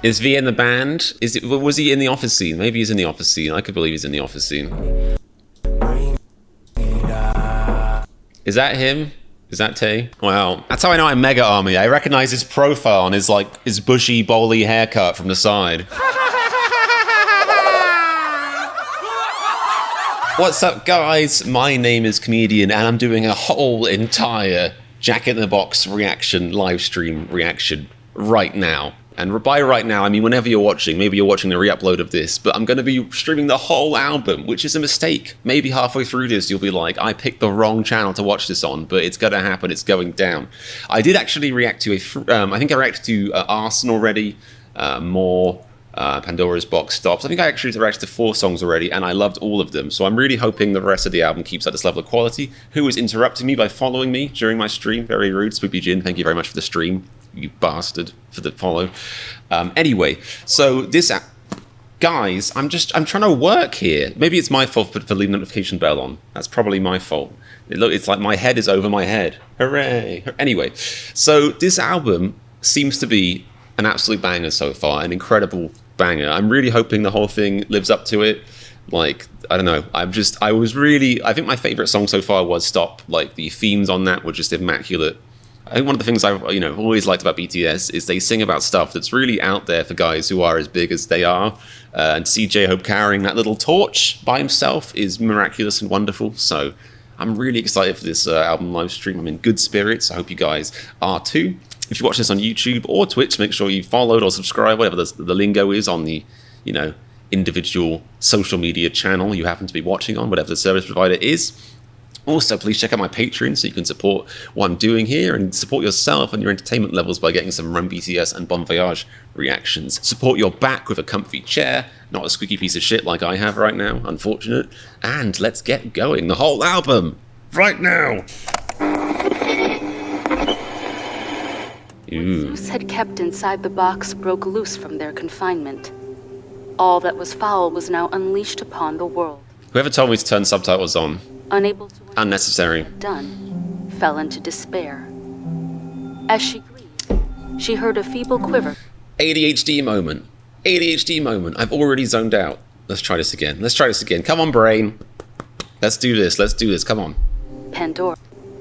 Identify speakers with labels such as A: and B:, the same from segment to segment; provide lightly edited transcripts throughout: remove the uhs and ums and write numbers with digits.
A: Is V in the band? Was he in the office scene? Maybe he's in the office scene. I could believe he's in the office scene. Is that him? Is that Tay? Wow. That's how I know I'm Mega Army. I recognize his profile and his bushy, bowly haircut from the side. What's up, guys? My name is Comedian, and I'm doing a whole entire Jack in the Box reaction, live stream reaction right now. And by right now, I mean whenever you're watching. Maybe you're watching the re-upload of this, but I'm going to be streaming the whole album, which is a mistake. Maybe halfway through this, you'll be like, I picked the wrong channel to watch this on, but it's going to happen. It's going down. I did actually react to I think I reacted to Arson already, More, Pandora's Box Stops. I think I actually reacted to 4 songs already, and I loved all of them. So I'm really hoping the rest of the album keeps at this level of quality. Who is interrupting me by following me during my stream? Very rude. Spoopy Jin, thank you very much for the stream. You bastard, for the follow. Anyway, so this... Guys, I'm trying to work here. Maybe it's my fault for leaving the notification bell on. That's probably my fault. It's like my head is over my head. Hooray! Anyway, so this album seems to be an absolute banger so far, an incredible banger. I'm really hoping the whole thing lives up to it. Like, I don't know. I think my favorite song so far was Stop. Like, the themes on that were just immaculate. I think one of the things I've always liked about BTS is they sing about stuff that's really out there for guys who are as big as they are. And see J-Hope carrying that little torch by himself is miraculous and wonderful. So I'm really excited for this album live stream. I'm in good spirits. I hope you guys are too. If you watch this on YouTube or Twitch, make sure you followed or subscribe, whatever the lingo is on the, individual social media channel you happen to be watching on, whatever the service provider is. Also, please check out my Patreon so you can support what I'm doing here and support yourself and your entertainment levels by getting some Run BTS and Bon Voyage reactions. Support your back with a comfy chair, not a squeaky piece of shit like I have right now, unfortunate. And let's get going. The whole album, right now.
B: Zeus had kept inside the box broke loose from their confinement. All that was foul was now unleashed upon the world.
A: Whoever told me to turn subtitles on.
B: Unable to
A: unnecessary.
B: Done, fell into despair. As she grieved, she heard a feeble quiver.
A: ADHD moment. ADHD moment. I've already zoned out. Let's try this again. Let's try this again. Come on, brain. Let's do this. Let's do this. Come on.
B: Pandora.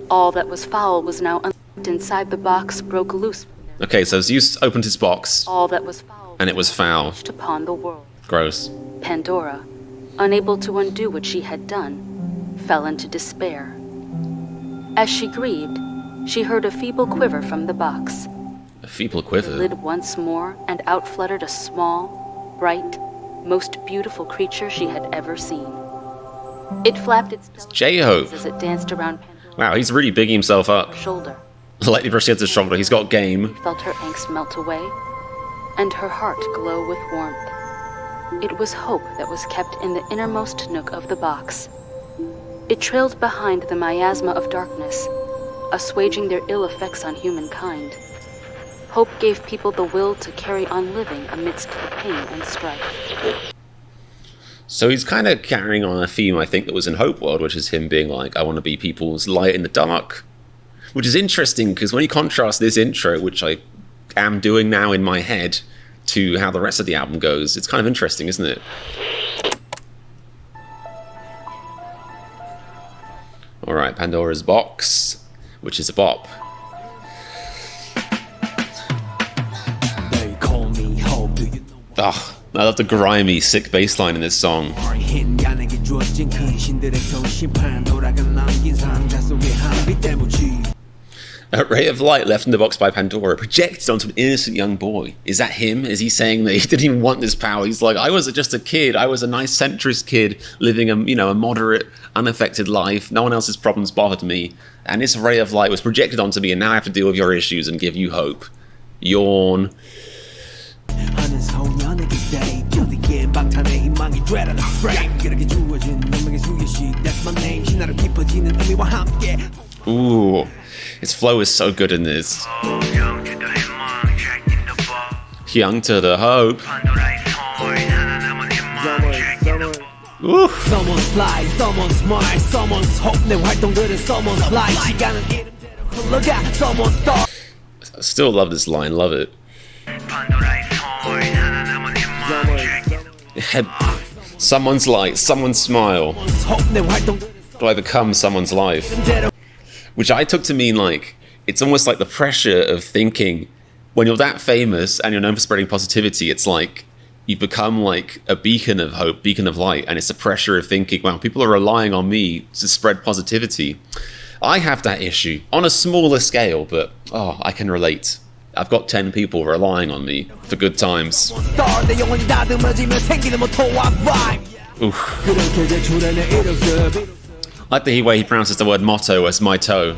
B: All that was foul was now inside the box broke loose.
A: Okay, so Zeus opened his box.
B: All that was foul.
A: And it was foul.
B: Upon the world.
A: Gross.
B: Pandora, unable to undo what she had done, fell into despair. As she grieved, she heard a feeble quiver from the box.
A: A feeble quiver?
B: The lid once more, and out fluttered a small, bright, most beautiful creature she had ever seen. It flapped its
A: J-Hope
B: as it danced around Pandora.
A: Wow, he's really bigging himself up.
B: Shoulder.
A: Lightly brushed against his shoulder. He's got game.
B: She felt her angst melt away, and her heart glow with warmth. It was hope that was kept in the innermost nook of the box. It trailed behind the miasma of darkness, assuaging their ill effects on humankind. Hope gave people the will to carry on living amidst the pain and strife.
A: So he's kind of carrying on a theme, I think, that was in Hope World, which is him being like, I want to be people's light in the dark. Which is interesting, because when you contrast this intro, which I am doing now in my head, to how the rest of the album goes, it's kind of interesting, isn't it? Alright, Pandora's Box, which is a bop. Ugh, I love the grimy, sick bass line in this song. A ray of light left in the box by Pandora, projected onto an innocent young boy. Is that him? Is he saying that he didn't even want this power? He's like, I was just a kid. I was a nice centrist kid living a moderate, unaffected life. No one else's problems bothered me. And this ray of light was projected onto me, and now I have to deal with your issues and give you hope. Yawn. Ooh. His flow is so good in this. Young to the hope. Ooh. Someone's sly, someone's smart, someone's hope. 내 활동들은 someone's life. 시간은 이름대로 흘러가. Someone's thought. I still love this line, love it. Someone's light, someone's smile. Do I become someone's life? Which I took to mean like, it's almost like the pressure of thinking, when you're that famous and you're known for spreading positivity, it's like you become like a beacon of hope, beacon of light, and it's the pressure of thinking, wow, people are relying on me to spread positivity. I have that issue on a smaller scale, but oh, I can relate. I've got 10 people relying on me for good times. Oof. I like the way he pronounces the word motto as my toe.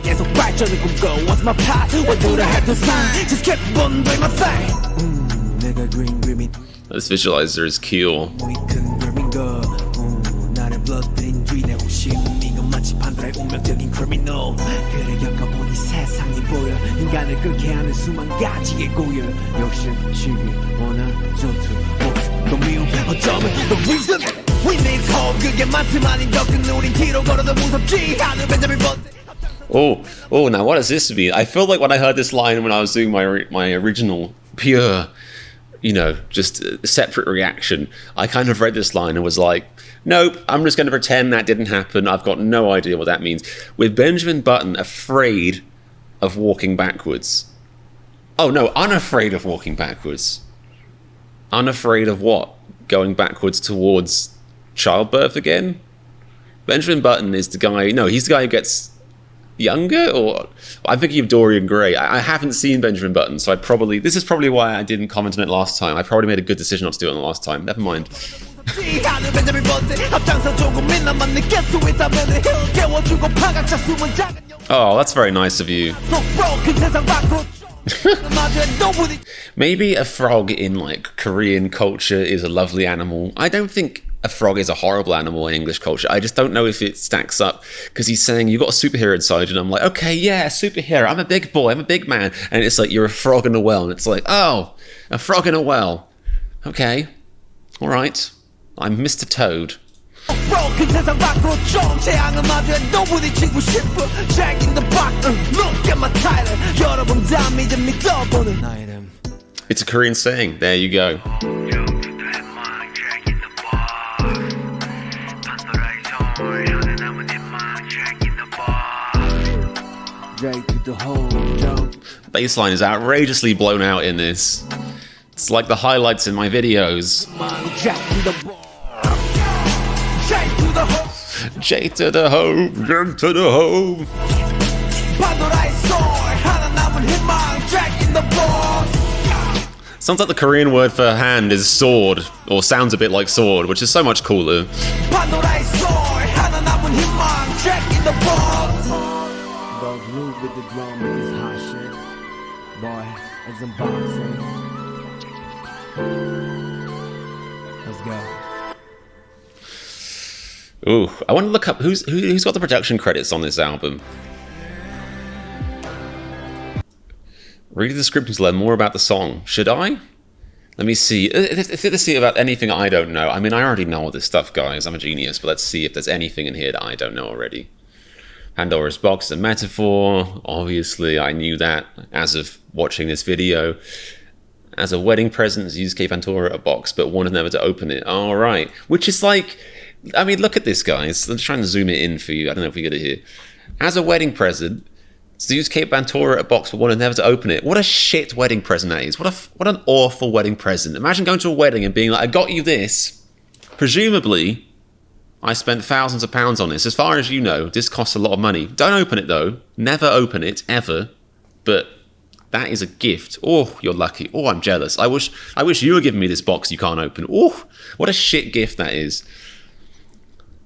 A: This visualizer is cool. Oh, now what does this mean? I feel like when I heard this line when I was doing my original pure, you know, just separate reaction, I kind of read this line and was like, nope, I'm just going to pretend that didn't happen. I've got no idea what that means. With Benjamin Button afraid of walking backwards. Oh no, unafraid of walking backwards. Unafraid of what? Going backwards towards childbirth again? Benjamin Button is the guy, no, he's the guy who gets younger, or I'm thinking of Dorian Gray. I haven't seen Benjamin Button, so this is probably why I didn't comment on it last time. I probably made a good decision not to do it on the last time. Never mind. Oh, that's very nice of you. Maybe a frog in like Korean culture is a lovely animal. I don't think a frog is a horrible animal in English culture. I just don't know if it stacks up, because he's saying you've got a superhero inside you, and I'm like, okay, yeah, superhero, I'm a big boy, I'm a big man, and it's like you're a frog in a well, and it's like, oh, a frog in a well, okay, all right, I'm Mr. Toad. It's a Korean saying. There you go. The bassline is outrageously blown out in this. It's like the highlights in my videos. J to the home, J to the home. Sounds like the Korean word for hand is sword, or sounds a bit like sword, which is so much cooler. Let's go. Ooh, I want to look up who's got the production credits on this album. Read the description to learn more about the song. Should I? Let me see. Let's see about anything I don't know. I mean, I already know all this stuff, guys. I'm a genius, but let's see if there's anything in here that I don't know already. Pandora's box is a metaphor. Obviously, I knew that as of watching this video. As a wedding present, use Pandora a box, but wanted never to open it. All right. Which is like, I mean, look at this, guys. Let's try and zoom it in for you. I don't know if we get it here. As a wedding present, use Pandora a box, but wanted never to open it. What a shit wedding present that is. What an awful wedding present. Imagine going to a wedding and being like, I got you this. Presumably, I spent thousands of pounds on this. As far as you know, this costs a lot of money. Don't open it, though. Never open it, ever. But that is a gift. Oh, you're lucky. Oh, I'm jealous. I wish you were giving me this box you can't open. Oh, what a shit gift that is.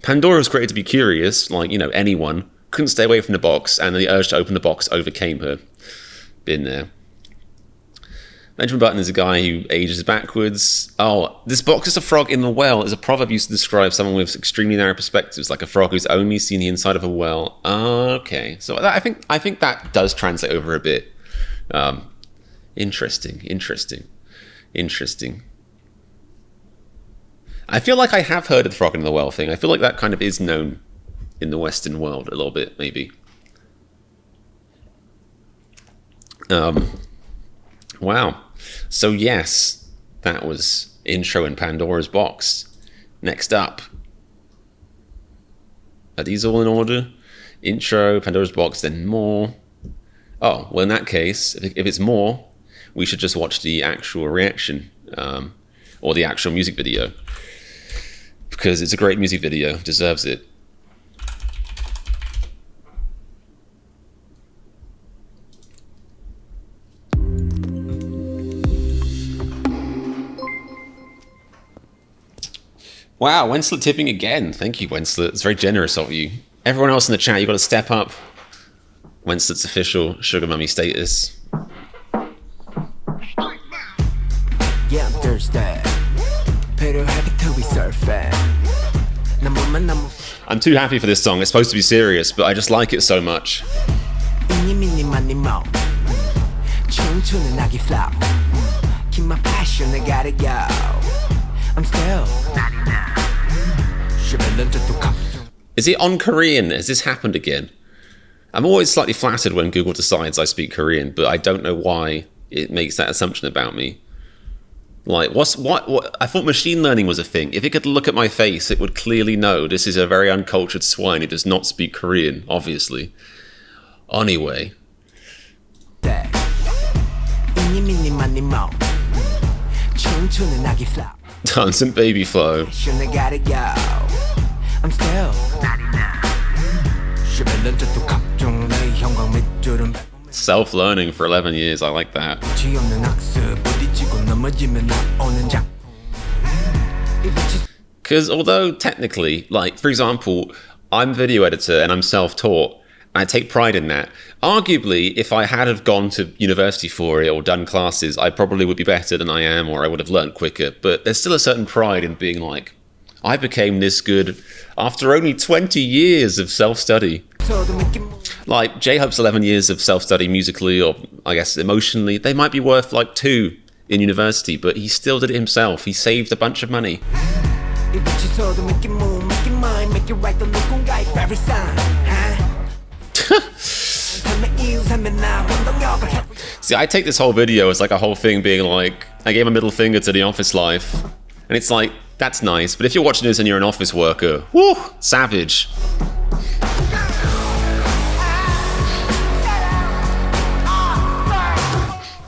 A: Pandora was created to be curious, like, you know, anyone. Couldn't stay away from the box, and the urge to open the box overcame her. Been there. Benjamin Button is a guy who ages backwards. Oh, this box is a frog in the well is a proverb used to describe someone with extremely narrow perspectives, like a frog who's only seen the inside of a well. Okay, so I think that does translate over a bit. Interesting. I feel like I have heard of the frog in the well thing. I feel like that kind of is known in the Western world a little bit, maybe. Wow. So yes, That was intro in Pandora's Box. Next up. Are these all in order? Intro, Pandora's Box, then More. Oh, well in that case, if it's More, we should just watch the actual reaction. Or the actual music video. Because it's a great music video, deserves it. Wow, Wenslet tipping again. Thank you, Wenslet. It's very generous of you. Everyone else in the chat, you've got to step up. Wenslet's official Sugar Mummy status.
C: Yeah, I'm thirsty.
A: I'm too happy for this song. It's supposed to be serious, but I just like it so much.
C: Keep my passion, I gotta go. I'm still.
A: Is it on Korean? Has this happened again? I'm always slightly flattered when Google decides I speak Korean, but I don't know why it makes that assumption about me. Like, what? I thought machine learning was a thing. If it could look at my face, it would clearly know this is a very uncultured swine who does not speak Korean, obviously. Anyway. Dance and baby flow.
C: I'm still.
A: Self-learning for 11 years, I like that. Because although technically, like, for example, I'm a video editor and I'm self-taught, I take pride in that. Arguably, if I had have gone to university for it or done classes, I probably would be better than I am, or I would have learned quicker. But there's still a certain pride in being like, I became this good after only 20 years of self-study. Like, J-Hope's 11 years of self-study musically, or I guess emotionally, they might be worth like 2 in university, but he still did it himself. He saved a bunch of money. See, I take this whole video as like a whole thing being like, I gave a middle finger to the office life. And it's like, that's nice. But if you're watching this and you're an office worker, whoo, savage.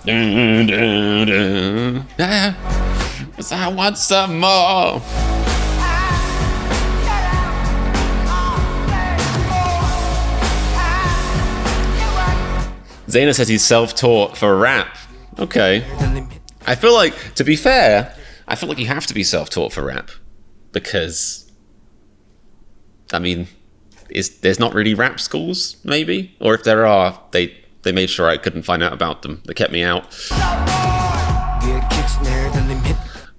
A: Dun, dun, dun. Ah, 'cause I want some more. Zaina says he's self-taught for rap. Okay. I feel like, to be fair, I feel like you have to be self-taught for rap. Because, I mean, there's not really rap schools, maybe? Or if there are, they made sure I couldn't find out about them. They kept me out.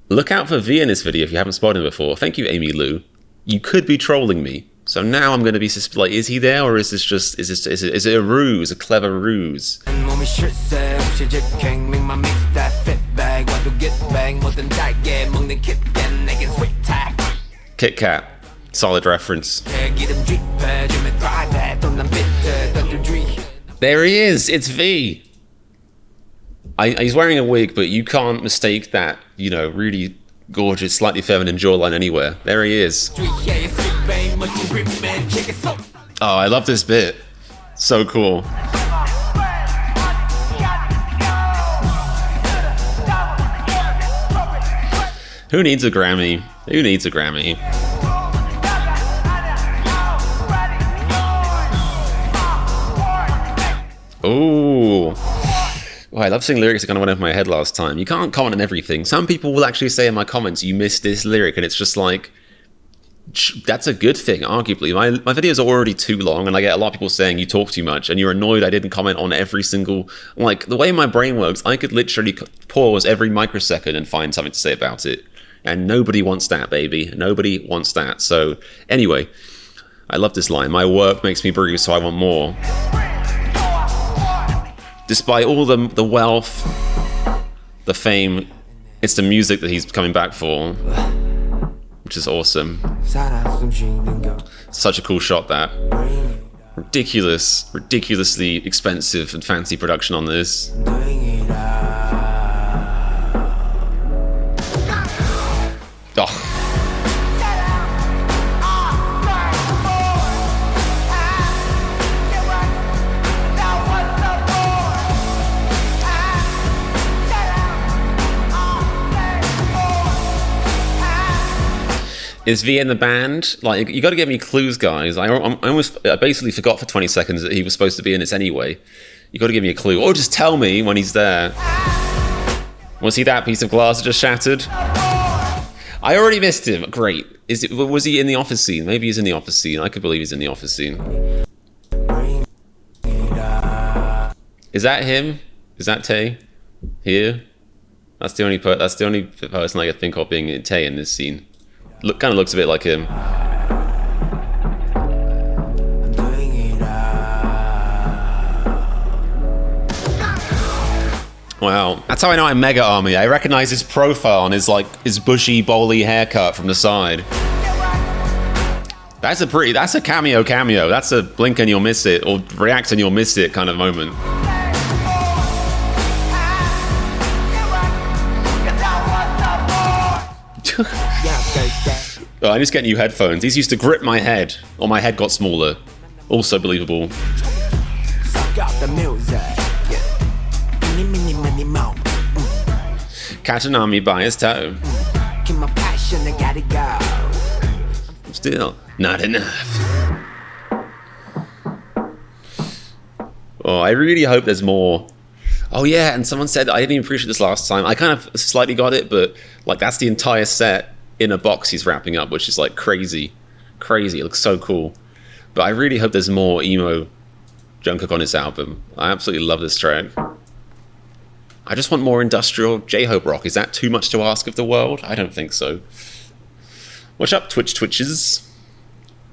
A: Look out for V in this video if you haven't spotted him before. Thank you, Amy Lou. You could be trolling me. So now I'm going to be like, is he there, or is this just is it a ruse, a clever ruse? Kit Kat, solid reference. There he is. It's V. He's wearing a wig, but you can't mistake that, you know, really gorgeous, slightly feminine jawline anywhere. There he is. Oh, I love this bit. So cool. Who needs a Grammy? Who needs a Grammy? Ooh. Oh, I love seeing lyrics that kind of went over my head last time. You can't comment on everything. Some people will actually say in my comments, you missed this lyric, and it's just like, that's a good thing, arguably. My videos are already too long, and I get a lot of people saying you talk too much, and you're annoyed I didn't comment on every single... Like, the way my brain works, I could literally pause every microsecond and find something to say about it. And nobody wants that, baby. Nobody wants that. So, anyway, I love this line. My work makes me breathe, so I want more. Despite all the wealth, the fame, it's the music that he's coming back for, which is awesome. Such a cool shot, that. Ridiculously expensive and fancy production on this. Oh. Is V in the band? Like, you got to give me clues, guys. I basically forgot for 20 seconds that he was supposed to be in this anyway. You got to give me a clue, or just tell me when he's there. Was he that piece of glass that just shattered? I already missed him. Great. Was he in the office scene? Maybe he's in the office scene. I could believe he's in the office scene. Is that him? Is that Tay? Here? That's the only person I could think of being Tay in this scene. Kind of looks a bit like him. Wow, that's how I know I'm Mega Army. I recognize his profile on his bushy, bowly haircut from the side. That's a cameo. That's a blink and you'll miss it, or react and you'll miss it kind of moment. Oh, I need to get new headphones. These used to grip my head, or my head got smaller. Also believable. Katanami by his toe. Still not enough. Oh, I really hope there's more. Oh yeah, and someone said, I didn't even appreciate this last time. I kind of slightly got it, but like that's the entire set in a box he's wrapping up, which is like crazy. It looks so cool. But I really hope there's more emo Jungkook on his album. I absolutely love this track. I just want more industrial J-Hope rock. Is that too much to ask of the world? I don't think so. Watch up, Twitches.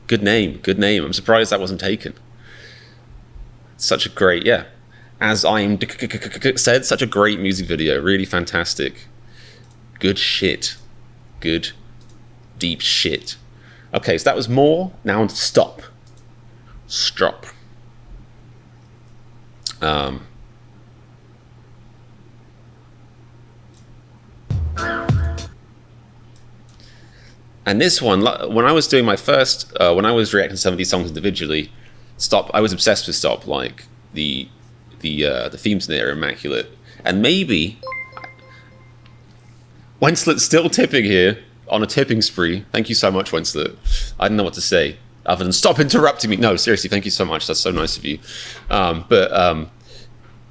A: Good name. I'm surprised that wasn't taken. Such a great, yeah. As I'm said, such a great music video. Really fantastic. Good shit. Good, deep shit. Okay, so that was more. Now on to stop. And this one, when I was doing my first, when I was reacting to some of these songs individually, Stop, I was obsessed with Stop. Like the themes in there are immaculate. And maybe Wenslet's still tipping here on a tipping spree. Thank you so much, Wenslet. I don't know what to say other than stop interrupting me. No, seriously, thank you so much. That's so nice of you. But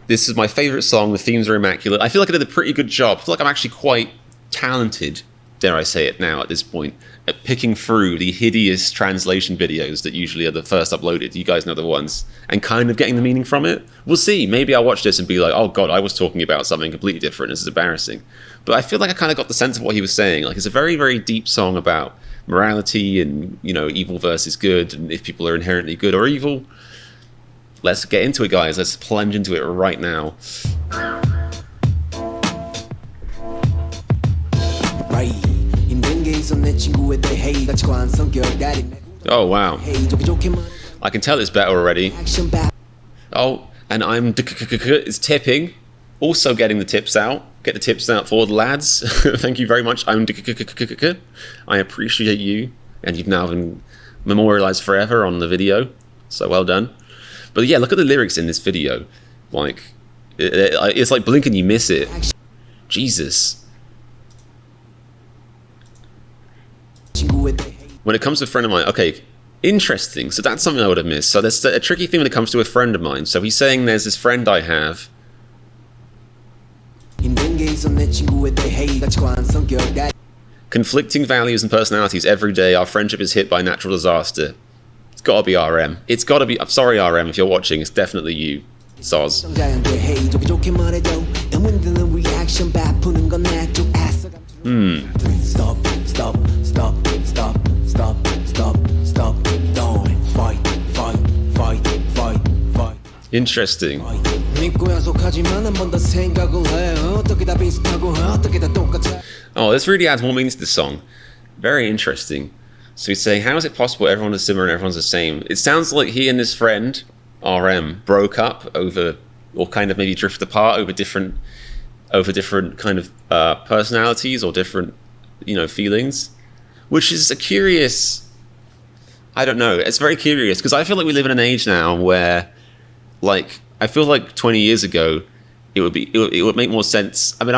A: this is my favorite song. The themes are immaculate. I feel like I did a pretty good job. I feel like I'm actually quite talented, dare I say it now at this point, at picking through the hideous translation videos that usually are the first uploaded. You guys know the ones. And kind of getting the meaning from it. We'll see. Maybe I'll watch this and be like, oh god, I was talking about something completely different. This is embarrassing. But I feel like I kind of got the sense of what he was saying. Like, it's a very, very deep song about morality and, you know, evil versus good, and if people are inherently good or evil. Let's get into it, guys. Let's plunge into it right now. Oh, wow. I can tell it's better already. Oh, and I'm is tipping. Also getting the tips out. Get the tips out for the lads. Thank you very much. I appreciate you. And you've now been memorialized forever on the video. So well done. But yeah, look at the lyrics in this video. Like, it's like blink and you miss it. Jesus. When it comes to a friend of mine, okay, interesting. So that's something I would have missed. So there's a tricky thing when it comes to a friend of mine. So he's saying there's this friend I have. Conflicting values and personalities every day. Our friendship is hit by natural disaster. It's gotta be RM. It's gotta be. I'm sorry, RM, if you're watching. It's definitely you, Soz. Interesting. Oh, this really adds more meaning to the song. Very interesting. So he's saying, how is it possible everyone is similar and everyone's the same? It sounds like he and his friend, RM, broke up over, or kind of maybe drifted apart over different kind of personalities or different feelings, which is a curious. I don't know. It's very curious because I feel like we live in an age now where, like, I feel like 20 years ago, it would make more sense. I mean,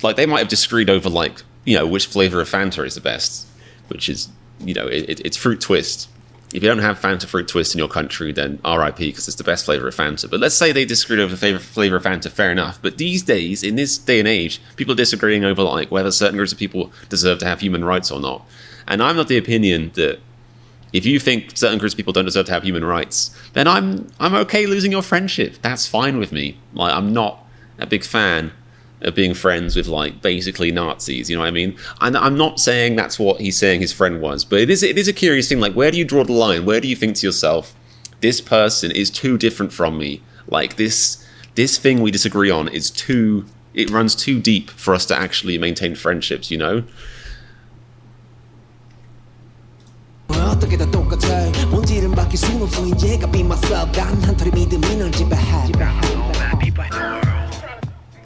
A: like they might have disagreed over like which flavor of Fanta is the best, which is it's fruit twist. If you don't have Fanta fruit twist in your country, then RIP, because it's the best flavor of Fanta. But let's say they disagreed over the flavor of Fanta, fair enough. But these days, in this day and age, people are disagreeing over like whether certain groups of people deserve to have human rights or not. And I'm of the opinion that if you think certain groups of people don't deserve to have human rights, then I'm okay losing your friendship. That's fine with me. Like, I'm not a big fan of being friends with like basically Nazis, you know what I mean? And I'm not saying that's what he's saying his friend was, but it is a curious thing. Like, where do you draw the line? Where do you think to yourself, this person is too different from me? Like this thing we disagree on it runs too deep for us to actually maintain friendships,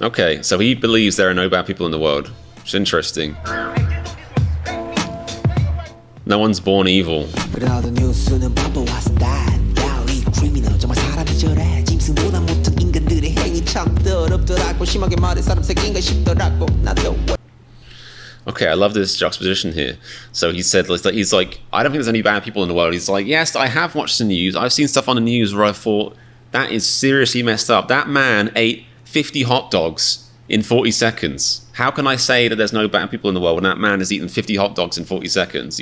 A: Okay, so he believes there are no bad people in the world. It's interesting. No one's born evil. Okay, I love this juxtaposition here. So he said, he's like, I don't think there's any bad people in the world. He's like, yes, I have watched the news. I've seen stuff on the news where I thought, that is seriously messed up. That man ate 50 hot dogs in 40 seconds. How can I say that there's no bad people in the world when that man has eaten 50 hot dogs in 40 seconds,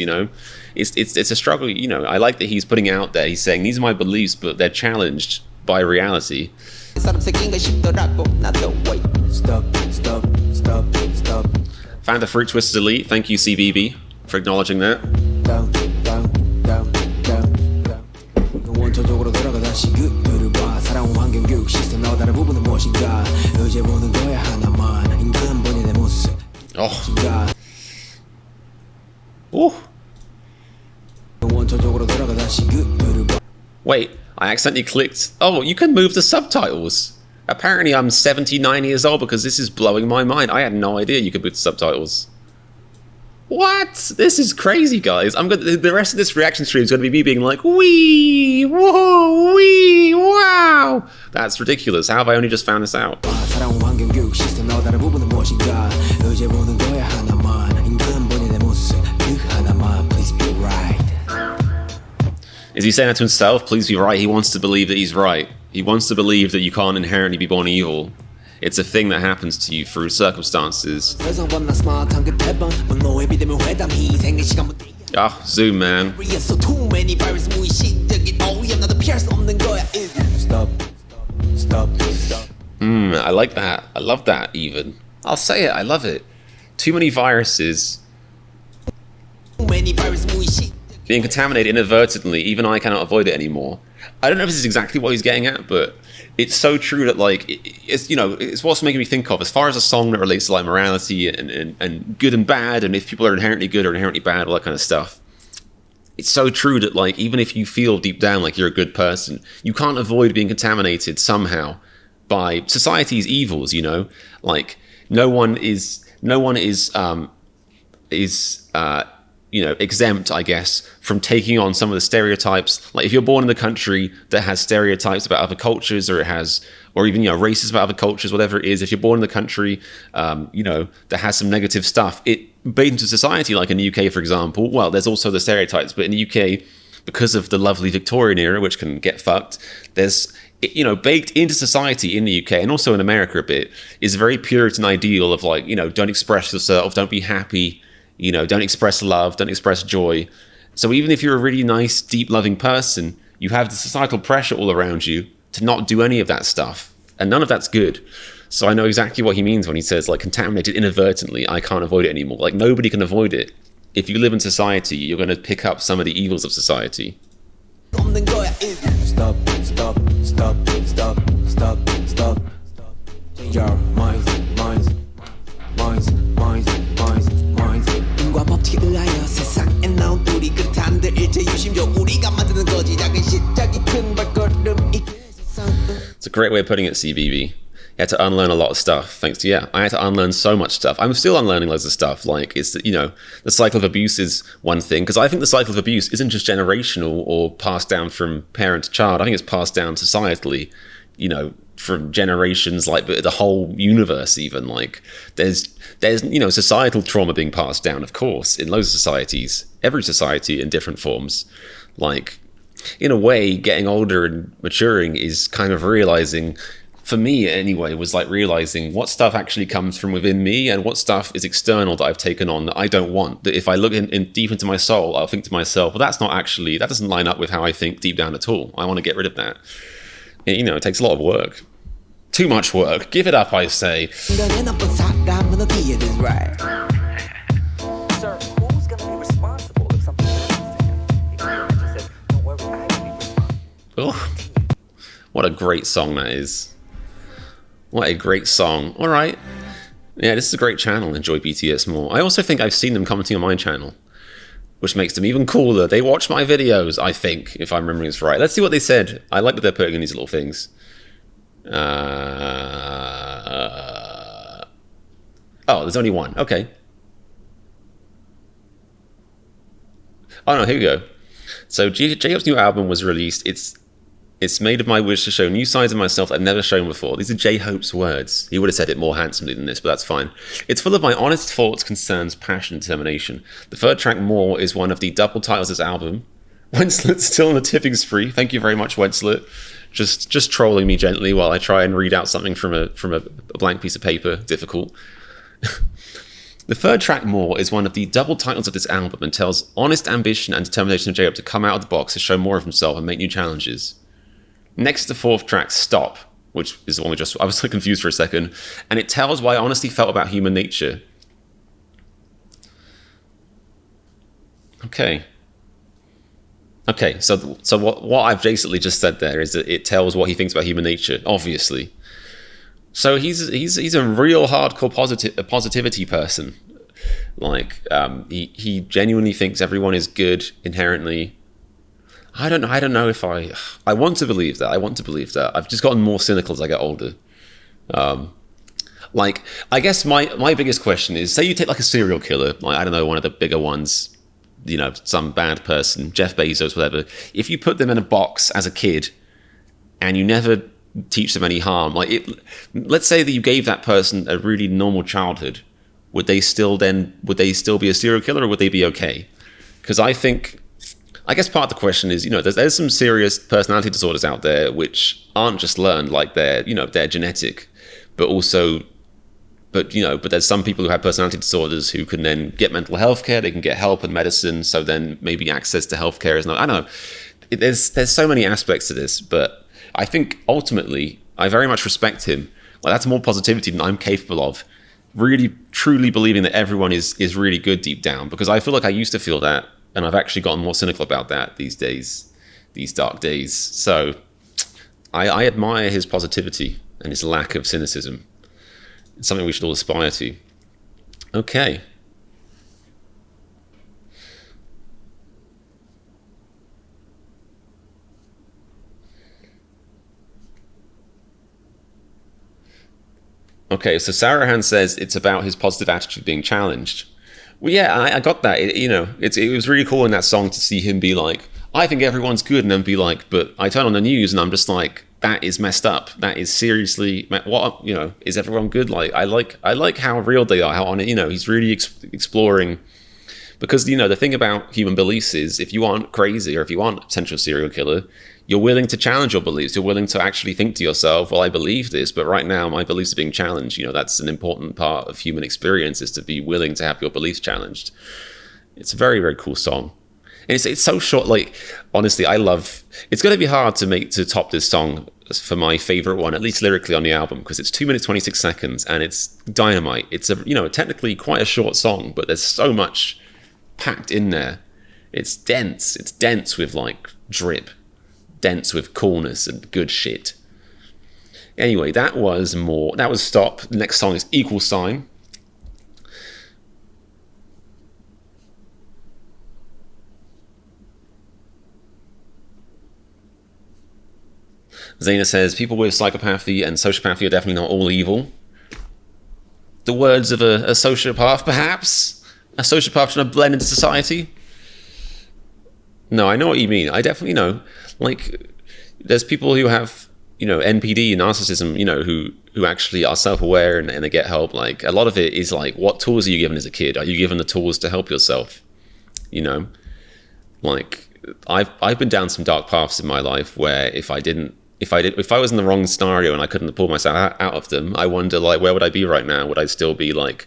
A: It's a struggle, I like that he's putting it out there. He's saying, these are my beliefs, but they're challenged by reality. Found the fruit twist elite. Thank you, CBB, for acknowledging that. Oh. Ooh. Wait, I accidentally clicked. Oh, you can move the subtitles. Apparently I'm 79 years old because this is blowing my mind. I had no idea you could put subtitles. What? This is crazy, guys. The rest of this reaction stream is going to be me being like, wee, whoa, wee, wow. That's ridiculous. How have I only just found this out? Is he saying that to himself? Please be right. He wants to believe that he's right. He wants to believe that you can't inherently be born evil. It's a thing that happens to you through circumstances. Ah, zoom, man. I like that. I love that, even. I'll say it. I love it. Too many viruses. Being contaminated inadvertently, even I cannot avoid it anymore. I don't know if this is exactly what he's getting at, but it's so true that like it's what's making me think of as far as a song that relates to like morality and good and bad, and if people are inherently good or inherently bad, all that kind of stuff. It's so true that like even if you feel deep down like you're a good person, you can't avoid being contaminated somehow by society's evils. Like no one is exempt, I guess, from taking on some of the stereotypes. Like if you're born in a country that has stereotypes about other cultures, or even races about other cultures, whatever it is, if you're born in a country, that has some negative stuff, it baked into society, like in the UK, for example. Well, there's also the stereotypes, but in the UK, because of the lovely Victorian era, which can get fucked, there's baked into society in the UK and also in America a bit, is a very Puritan ideal of like, don't express yourself, don't be happy. Don't express love, don't express joy. So even if you're a really nice, deep, loving person, you have the societal pressure all around you to not do any of that stuff. And none of that's good. So I know exactly what he means when he says, like, contaminated inadvertently, I can't avoid it anymore. Like, nobody can avoid it. If you live in society, you're going to pick up some of the evils of society. Stop. Change your minds. It's a great way of putting it, CBB. I had to unlearn a lot of stuff. Thanks to, yeah, I had to unlearn so much stuff. I'm still unlearning loads of stuff. Like, it's, you know, the cycle of abuse is one thing, because I think the cycle of abuse isn't just generational or passed down from parent to child. I think it's passed down societally, you know, from generations, like the whole universe. Even like there's you know, societal trauma being passed down, of course, in loads of societies, every society in different forms. Like, in a way, getting older and maturing is kind of realizing, for me anyway, was like realizing what stuff actually comes from within me and what stuff is external that I've taken on that I don't want. That if I look in deep into my soul, I'll think to myself, well, that doesn't line up with how I think deep down at all. I want to get rid of that. You know, it takes a lot of work. Too much work. Give it up, I say.
C: Sir, who's gonna be responsible if something happens to him? He said, don't worry, I will be responsible.
A: Oh, what a great song that is. What a great song. All right. Yeah, this is a great channel. Enjoy BTS more. I also think I've seen them commenting on my channel, which makes them even cooler. They watch my videos, I think, if I'm remembering this right. Let's see what they said. I like that they're putting in these little things. Oh, there's only one. Okay. Oh, no, here we go. So J-Hope's new album was released. It's made of my wish to show new sides of myself I've never shown before. These are J-Hope's words. He would have said it more handsomely than this, but that's fine. It's full of my honest thoughts, concerns, passion, and determination. The third track, More, is one of the double titles of this album. Wenslet's still on the tipping spree. Thank you very much, Wenslet. Just trolling me gently while I try and read out something from a blank piece of paper. Difficult. The third track, More, is one of the double titles of this album and tells honest ambition and determination of J-Hope to come out of the box to show more of himself and make new challenges. Next to the fourth track, Stop, which is the one I was so confused for a second, and it tells why I honestly felt about human nature. Okay, so what I've basically just said there is that it tells what he thinks about human nature, obviously. So he's a real hardcore positivity person. Like, he genuinely thinks everyone is good inherently. I don't know if I want to believe that. I've just gotten more cynical as I get older. Like, I guess my biggest question is, say you take like a serial killer, like, I don't know, one of the bigger ones, you know, some bad person, Jeff Bezos, whatever. If you put them in a box as a kid and you never teach them any harm, like, let's say that you gave that person a really normal childhood, would they still be a serial killer, or would they be okay? Because I guess part of the question is, you know, there's some serious personality disorders out there which aren't just learned, like they're genetic, but there's some people who have personality disorders who can then get mental health care, they can get help and medicine, so then maybe access to healthcare is not, I don't know. There's so many aspects to this, but I think ultimately I very much respect him. Like, that's more positivity than I'm capable of. Really, truly believing that everyone is really good deep down, because I feel like I used to feel that, and I've actually gotten more cynical about that these days, these dark days. So I admire his positivity and his lack of cynicism. It's something we should all aspire to. Okay. Okay, so Sarahan says it's about his positive attitude being challenged. Well, yeah, I got that. It was really cool in that song to see him be like, I think everyone's good, and then be like, but I turn on the news and I'm just like, that is messed up. That is seriously, what, you know, is everyone good? Like, I like how real they are, how on it, you know, he's really exploring, because, you know, the thing about human beliefs is, if you aren't crazy or if you aren't a potential serial killer, you're willing to challenge your beliefs. You're willing to actually think to yourself, well, I believe this, but right now my beliefs are being challenged. You know, that's an important part of human experience, is to be willing to have your beliefs challenged. It's a very, very cool song. And it's so short. Like, honestly, it's going to be hard to top this song for my favorite one, at least lyrically on the album, because it's 2 minutes 26 seconds and it's dynamite. It's technically quite a short song, but there's so much packed in there. It's dense with like drip, dense with coolness and good shit. Anyway, that was More. That was Stop. The next song is Equal Sign. Zaina says, people with psychopathy and sociopathy are definitely not all evil. The words of a sociopath, perhaps? A sociopath trying to blend into society? No, I know what you mean. I definitely know. Like, there's people who have, NPD, narcissism, who actually are self-aware and they get help. Like, a lot of it is like, what tools are you given as a kid? Are you given the tools to help yourself? Like, I've been down some dark paths in my life where if I was in the wrong scenario and I couldn't pull myself out of them, I wonder, like, where would I be right now? Would I still be like,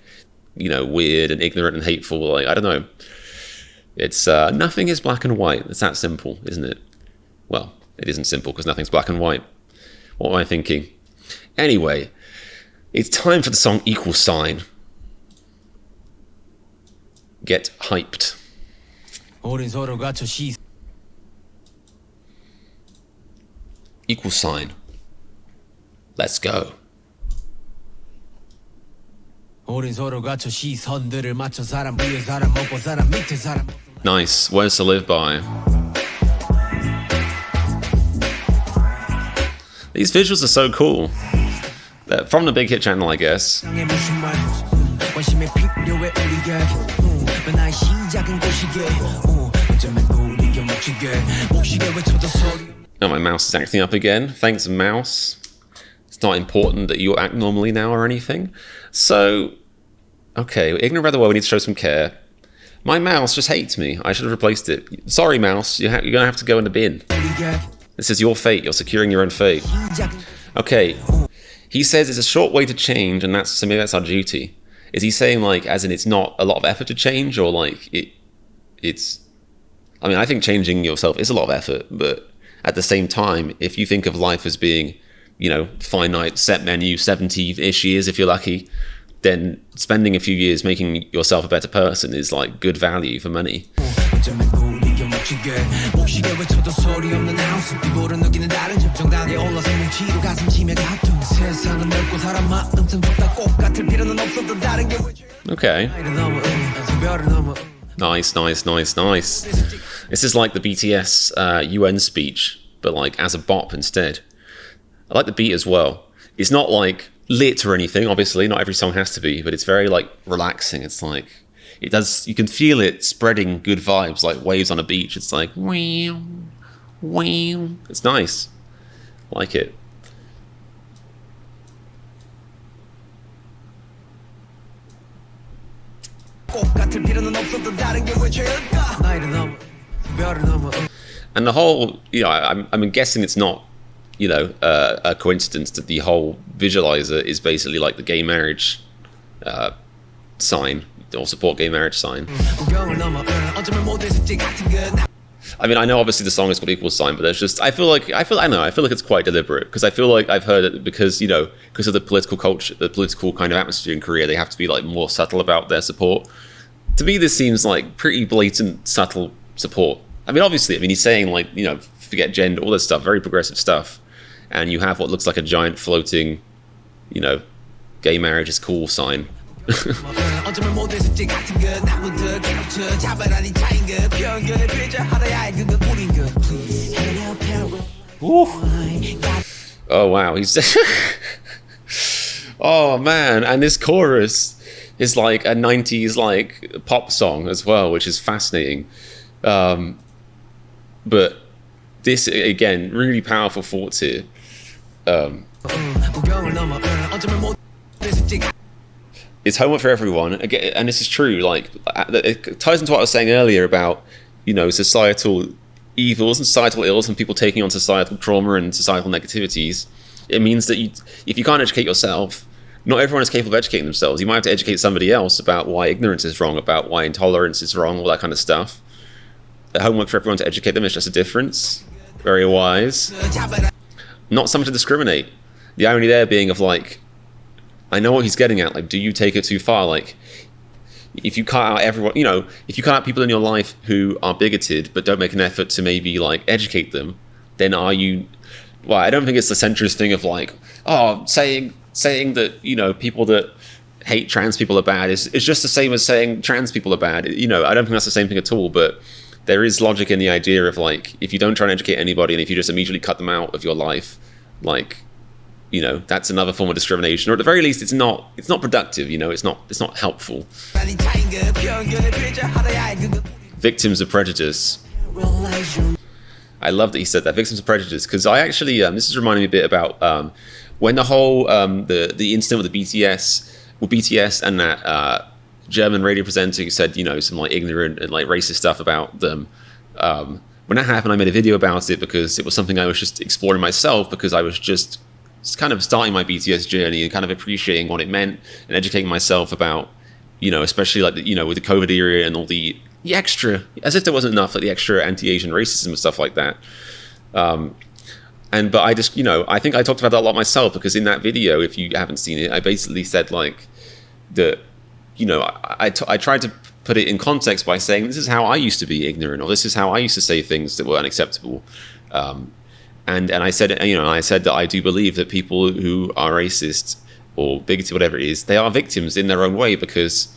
A: weird and ignorant and hateful? Like, I don't know. It's nothing is black and white. It's that simple, isn't it? Well, it isn't simple because nothing's black and white. What am I thinking? Anyway, it's time for the song Equal Sign. Get hyped. Equal sign. Let's go. Nice. Words to live by. These visuals are so cool. They're from the Big Hit channel, I guess. Oh, my mouse is acting up again. Thanks, mouse. It's not important that you act normally now or anything. So, okay, ignorant about the world, we need to show some care. My mouse just hates me. I should have replaced it. Sorry, mouse. You're going to have to go in the bin. This is your fate. You're securing your own fate. Okay. He says it's a short way to change, and so maybe that's our duty. Is he saying, like, as in it's not a lot of effort to change, or like it's... I mean, I think changing yourself is a lot of effort, but at the same time, if you think of life as being, finite, set menu, 70-ish years if you're lucky, then spending a few years making yourself a better person is like good value for money. Okay. Nice. This is like the BTS UN speech, but like as a bop instead. I like the beat as well. It's not like lit or anything, obviously, not every song has to be, but it's very like relaxing. It's like, you can feel it spreading good vibes, like waves on a beach. It's like, wow, wow. It's nice. I like it. And the whole, I'm guessing it's not, a coincidence that the whole visualizer is basically like the gay marriage sign, or support gay marriage sign. I mean, I know obviously the song is called Equal Sign, but there's just, I feel like it's quite deliberate, because I feel like I've heard it because of the political culture, the political kind of atmosphere in Korea, they have to be like more subtle about their support. To me, this seems like pretty blatant, subtle support. I mean, obviously, he's saying like, forget gender, all this stuff, very progressive stuff. And you have what looks like a giant floating, gay marriage is cool sign. Oh, wow. He's oh, man. And this chorus is like a 90s like pop song as well, which is fascinating. But this, again, really powerful thoughts here. It's homework for everyone, again, and this is true. Like, it ties into what I was saying earlier about, societal evils and societal ills and people taking on societal trauma and societal negativities. It means that if you can't educate yourself, not everyone is capable of educating themselves. You might have to educate somebody else about why ignorance is wrong, about why intolerance is wrong, all that kind of stuff. The homework for everyone to educate them is just a difference. Very wise. Not something to discriminate. The irony there being of like, I know what he's getting at. Like, do you take it too far? Like, if you cut out everyone, if you cut out people in your life who are bigoted but don't make an effort to maybe like educate them, then are you? Well, I don't think it's the centrist thing of like, saying that people that hate trans people are bad is just the same as saying trans people are bad. I don't think that's the same thing at all. But there is logic in the idea of like, if you don't try and educate anybody and if you just immediately cut them out of your life, Like, you know, that's another form of discrimination, or at the very least, it's not productive. You know, it's not helpful. Victims of prejudice. I love that he said that, victims of prejudice, because I actually this is reminding me a bit about when the whole the incident with the BTS and that German radio presenter who said, you know, some like ignorant and like racist stuff about them. When that happened, I made a video about it because it was something I was just exploring myself, because I was just kind of starting my BTS journey and kind of appreciating what it meant and educating myself about, you know, especially like, you know, with the COVID era and all the extra, as if there wasn't enough, like the extra anti-Asian racism and stuff like that. But I just, you know, I think I talked about that a lot myself, because in that video, if you haven't seen it, I basically said like that, you know, I tried to put it in context by saying this is how I used to be ignorant, or this is how I used to say things that were unacceptable. And I said, you know, I said that I do believe that people who are racist or bigoted, whatever it is, they are victims in their own way, because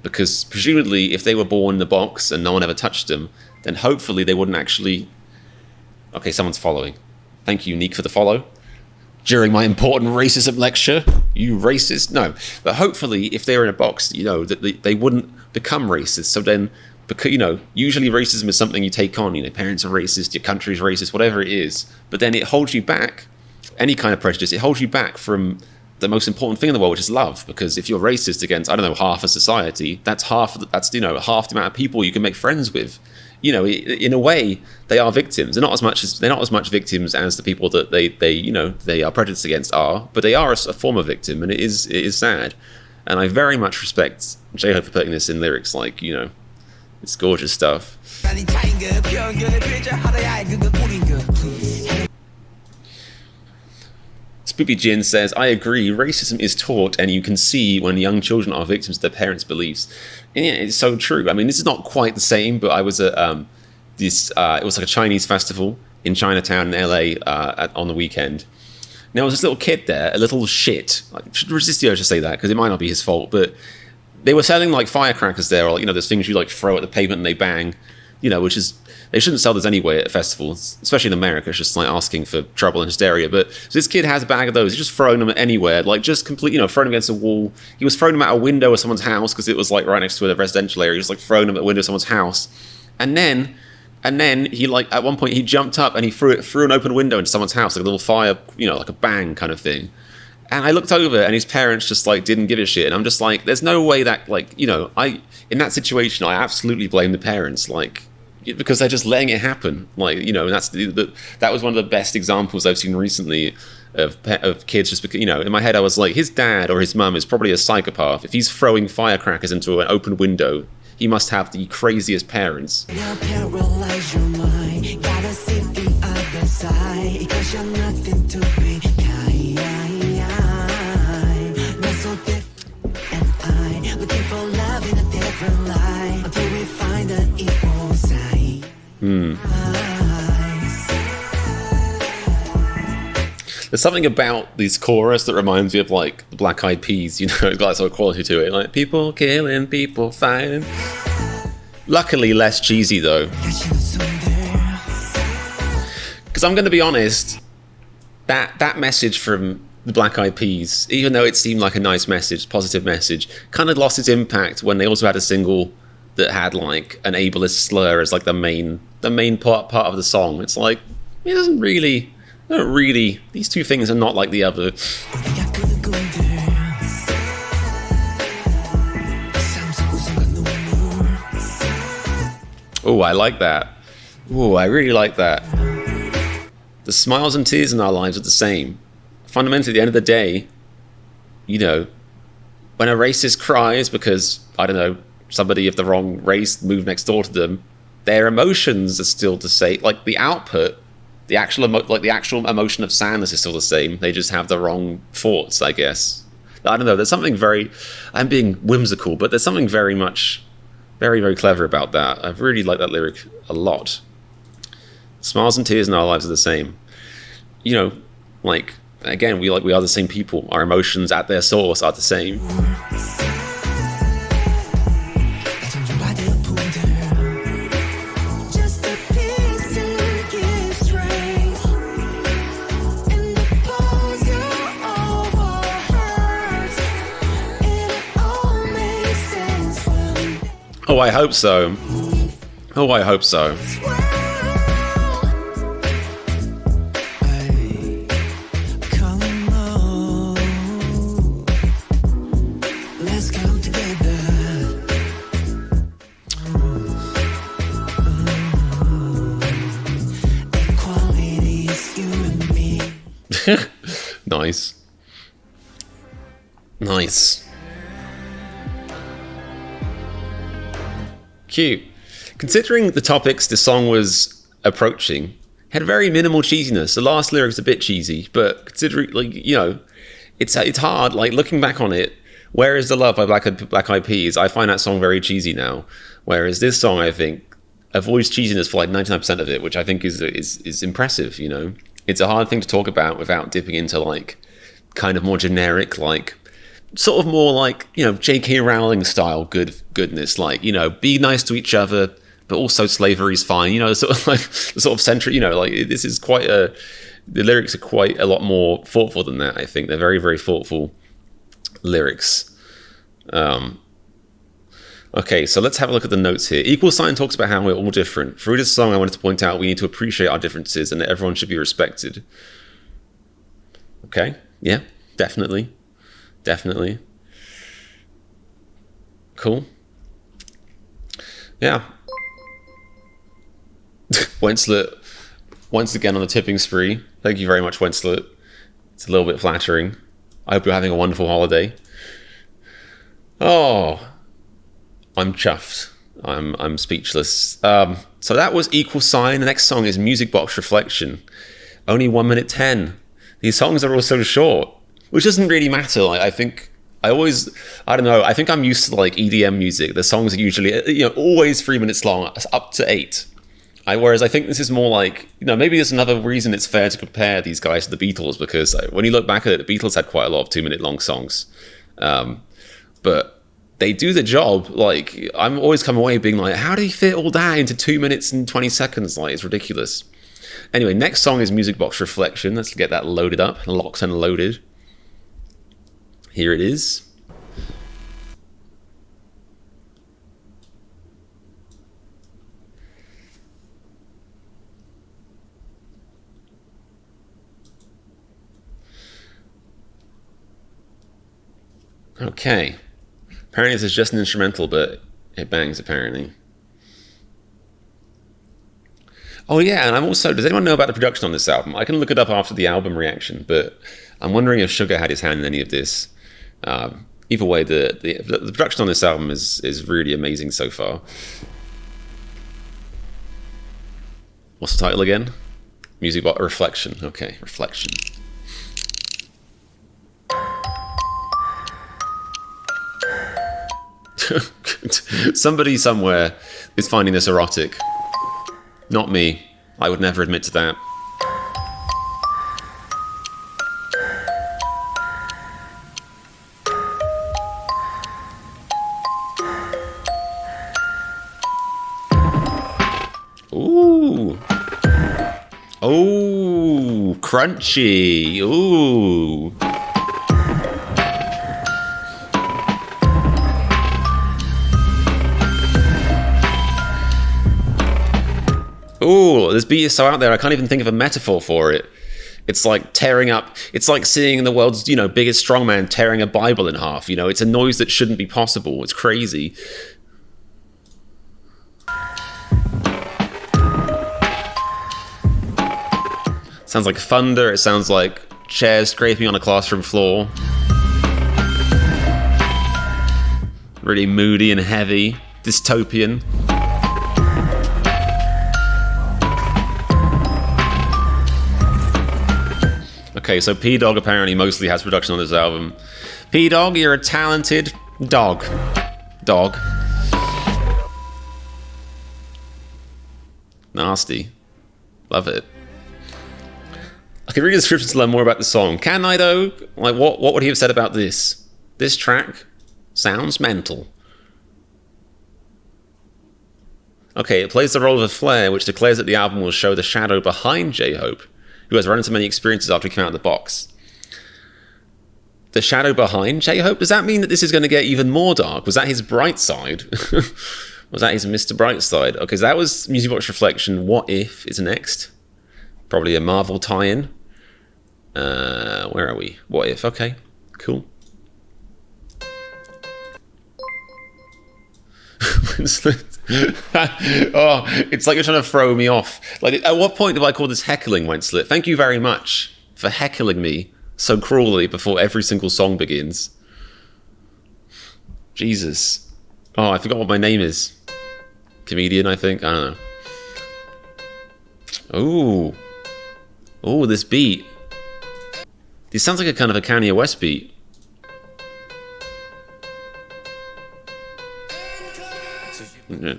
A: presumably if they were born in the box and no one ever touched them, then hopefully they wouldn't actually... Okay, someone's following. Thank you, Neek, for the follow. During my important racism lecture, you racist? No. But hopefully if they were in a box, you know, that they wouldn't become racist. So then, because, you know, usually racism is something you take on. You know, parents are racist, your country's racist, whatever it is. But then it holds you back, any kind of prejudice, it holds you back from the most important thing in the world, which is love. Because if you're racist against, I don't know, half a society, that's you know, half the amount of people you can make friends with. You know, in a way, they are victims. They're not as much victims as the people that they you know, they are prejudiced against are, but they are a form of victim, and it is sad. And I very much respect J-Hope for putting this in lyrics. Like, you know, it's gorgeous stuff. Spoopy Jin says, I agree, racism is taught, and you can see when young children are victims of their parents' beliefs. And yeah, it's so true. I mean, this is not quite the same, but I was at it was like a Chinese festival in Chinatown in LA on the weekend. Now, there was this little kid there, a little shit. I should resist the urge to say that, because it might not be his fault, but they were selling like firecrackers there, or, you know, those things you like throw at the pavement and they bang, you know, which is... They shouldn't sell this anyway at festivals, especially in America. It's just like asking for trouble and hysteria. But so this kid has a bag of those. He's just throwing them anywhere, like just complete, you know, throwing them against a wall. He was throwing them out a window of someone's house because it was like right next to a residential area. He was like throwing them at a window of someone's house, and then he like at one point he jumped up and he threw an open window into someone's house, like a little fire, you know, like a bang kind of thing. And I looked over and his parents just like didn't give a shit. And I'm just like, there's no way that, like, you know, in that situation I absolutely blame the parents, like, because they're just letting it happen. Like, you know, and that was one of the best examples I've seen recently of kids, just because, you know, in my head I was like, his dad or his mum is probably a psychopath. If he's throwing firecrackers into an open window, he must have the craziest parents.
D: Now paralyze your mind, gotta see the other side, because you're nothing to be kind. Not so different, and I looking for love in a different light, until we find an equal side.
A: There's something about these chorus that reminds me of like the Black Eyed Peas, you know, it's got that sort of quality to it, like people killing, people fighting. Luckily less cheesy though. Because I'm going to be honest, that message from the Black Eyed Peas, even though it seemed like a nice message, positive message, kind of lost its impact when they also had a single that had like an ableist slur as like the main part of the song. It's like, it doesn't really, these two things are not like the other. Oh, I like that. Oh, I really like that. The smiles and tears in our lives are the same. Fundamentally, at the end of the day, you know, when a racist cries because, I don't know, somebody of the wrong race moved next door to them, their emotions are still the same. Like the output, the actual emotion of sadness is still the same. They just have the wrong thoughts, I guess. I don't know. There's something very, I'm being whimsical, but there's something very much, very, very clever about that. I really like that lyric a lot. Smiles and tears in our lives are the same. You know, like, again, we are the same people. Our emotions at their source are the same. Oh, I hope so. Oh, I hope so.
D: Hey, come on, let's come together. Equality is you and me.
A: Nice. Nice. Cute. Considering the topics the song was approaching, had very minimal cheesiness. The last lyric's a bit cheesy, but considering, like, you know, it's hard. Like, looking back on it, Where Is the Love by Black Eyed Peas, I find that song very cheesy now. Whereas this song, I think, avoids cheesiness for like 99% of it, which I think is impressive, you know? It's a hard thing to talk about without dipping into, like, kind of more generic, like, sort of more like, you know, J.K. Rowling style goodness, like, you know, be nice to each other, but also slavery's fine, you know, sort of like the sort of central, you know, like, this is quite the lyrics are quite a lot more thoughtful than that. I think they're very, very thoughtful lyrics. Okay, so let's have a look at the notes here. Equal Sign talks about how we're all different. Through this song, I wanted to point out we need to appreciate our differences and that everyone should be respected. Okay, yeah, definitely. Definitely. Cool. Yeah. Wenslet, once again on the tipping spree. Thank you very much, Wenslet. It's a little bit flattering. I hope you're having a wonderful holiday. Oh, I'm chuffed. I'm speechless. So that was Equal Sign. The next song is Music Box Reflection. Only 1 minute 10. These songs are all so short, which doesn't really matter. Like, I think I don't know. I think I'm used to like EDM music. The songs are usually, you know, always 3 minutes long, up to 8. Whereas I think this is more like, you know, maybe there's another reason it's fair to compare these guys to the Beatles, because when you look back at it, the Beatles had quite a lot of 2 minute long songs. But they do the job. Like, I'm always come away being like, how do you fit all that into 2 minutes and 20 seconds? Like, it's ridiculous. Anyway, next song is Music Box Reflection. Let's get that loaded up, locked and loaded. Here it is. Okay. Apparently this is just an instrumental, but it bangs apparently. Oh yeah, and I'm also, does anyone know about the production on this album? I can look it up after the album reaction, but I'm wondering if Sugar had his hand in any of this. Either way, the production on this album is really amazing so far. What's the title again? Music Box Reflection. Okay, Reflection. Somebody somewhere is finding this erotic. Not me. I would never admit to that. Ooh. Oh, crunchy. Ooh. Ooh, this beat is so out there, I can't even think of a metaphor for it. It's like tearing up, it's like seeing the world's, you know, biggest strongman tearing a Bible in half, you know, it's a noise that shouldn't be possible, it's crazy. Sounds like thunder, it sounds like chairs scraping on a classroom floor. Really moody and heavy, dystopian. Okay, so P-Dog apparently mostly has production on this album. P-Dog, you're a talented dog. Dog. Nasty. Love it. I can read the description to learn more about the song. Can I, though? Like, what would he have said about this? This track sounds mental. Okay, it plays the role of a flare, which declares that the album will show the shadow behind J-Hope, who has run into many experiences after he came out of the box. The shadow behind J-Hope? Does that mean that this is going to get even more dark? Was that his bright side? Was that his Mr. Brightside? Okay, so that was Music Box Reflection. What If is next? Probably a Marvel tie-in. Where are we? What If? Okay, cool. Oh, it's like you're trying to throw me off. Like, at what point do I call this heckling, Winslet? Thank you very much for heckling me so cruelly before every single song begins. Jesus. Oh, I forgot what my name is. Comedian, I think. I don't know. Ooh. Ooh, this beat. This sounds like a kind of a Kanye West beat. Yeah,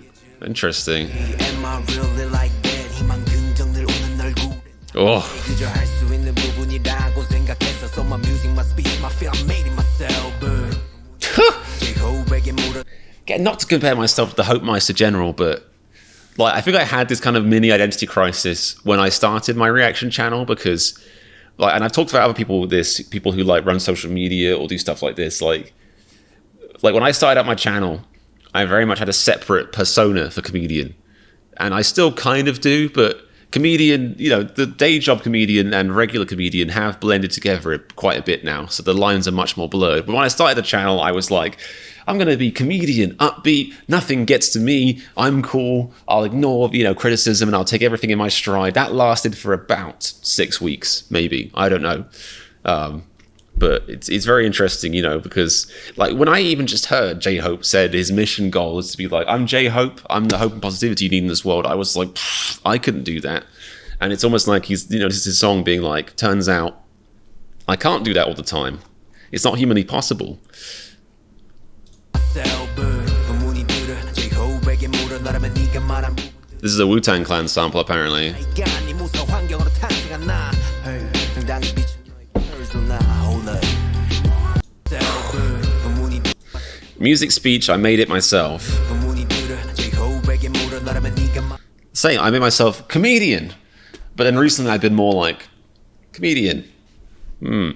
A: interesting. Oh. Not to compare myself to the Hope Meister General, but like I think I had this kind of mini identity crisis when I started my reaction channel, because like, and I've talked about other people with this, people who like run social media or do stuff like this, like when I started out my channel, I very much had a separate persona for comedian, and I still kind of do, but comedian, you know, the day job comedian and regular comedian have blended together quite a bit now, so the lines are much more blurred. But when I started the channel, I was like, I'm going to be comedian, upbeat, nothing gets to me, I'm cool, I'll ignore, you know, criticism, and I'll take everything in my stride. That lasted for about 6 weeks, maybe, I don't know. But it's very interesting, you know, because like when I even just heard J-Hope said his mission goal is to be like, I'm J-Hope, I'm the hope and positivity you need in this world, I was like, I couldn't do that. And it's almost like he's, you know, this is his song being like, turns out I can't do that all the time. It's not humanly possible. This is a Wu-Tang Clan sample, apparently. Music speech, I made it myself. Saying I made myself comedian, but then recently I've been more like comedian. No,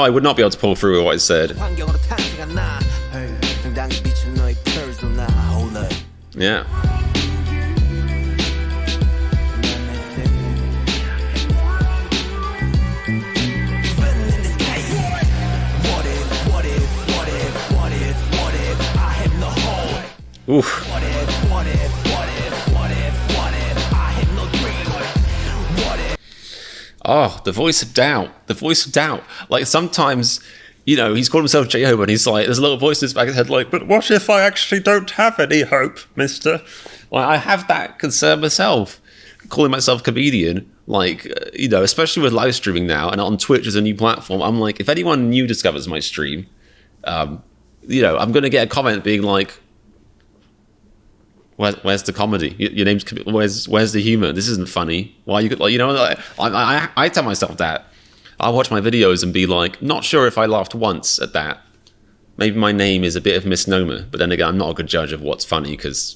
A: I would not be able to pull through with what I said. Yeah. Oof. Oh, the voice of doubt. The voice of doubt. Like sometimes, you know, he's called himself J-Hope and he's like, there's a little voice in his back of his head like, but what if I actually don't have any hope, mister? Like, I have that concern myself. Calling myself comedian, like, you know, especially with live streaming now and on Twitch as a new platform, I'm like, if anyone new discovers my stream, you know, I'm going to get a comment being like, where's the comedy? Your name's, where's the humor? This isn't funny. Why you like, you know, like, I tell myself that. I'll watch my videos and be like, not sure if I laughed once at that. Maybe my name is a bit of a misnomer, but then again, I'm not a good judge of what's funny because.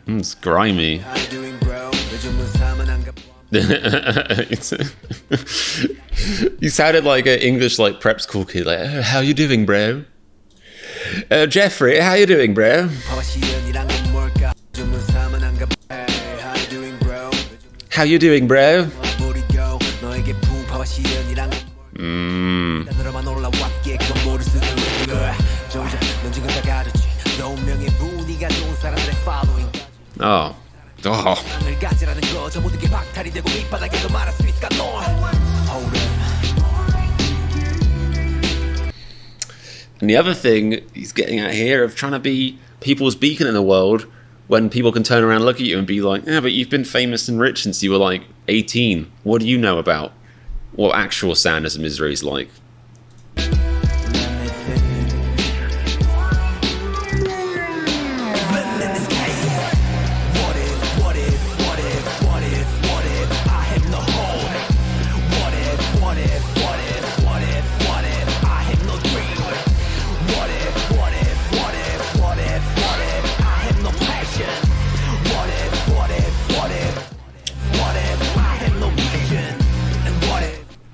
A: It's grimy. You sounded like an English like prep school kid, like, oh, how you doing, bro? Jeffrey, how you doing, bro? How you doing, bro? Oh. Oh. And the other thing he's getting at here of trying to be people's beacon in the world when people can turn around and look at you and be like, yeah, but you've been famous and rich since you were like 18. What do you know about what actual sadness and misery is like?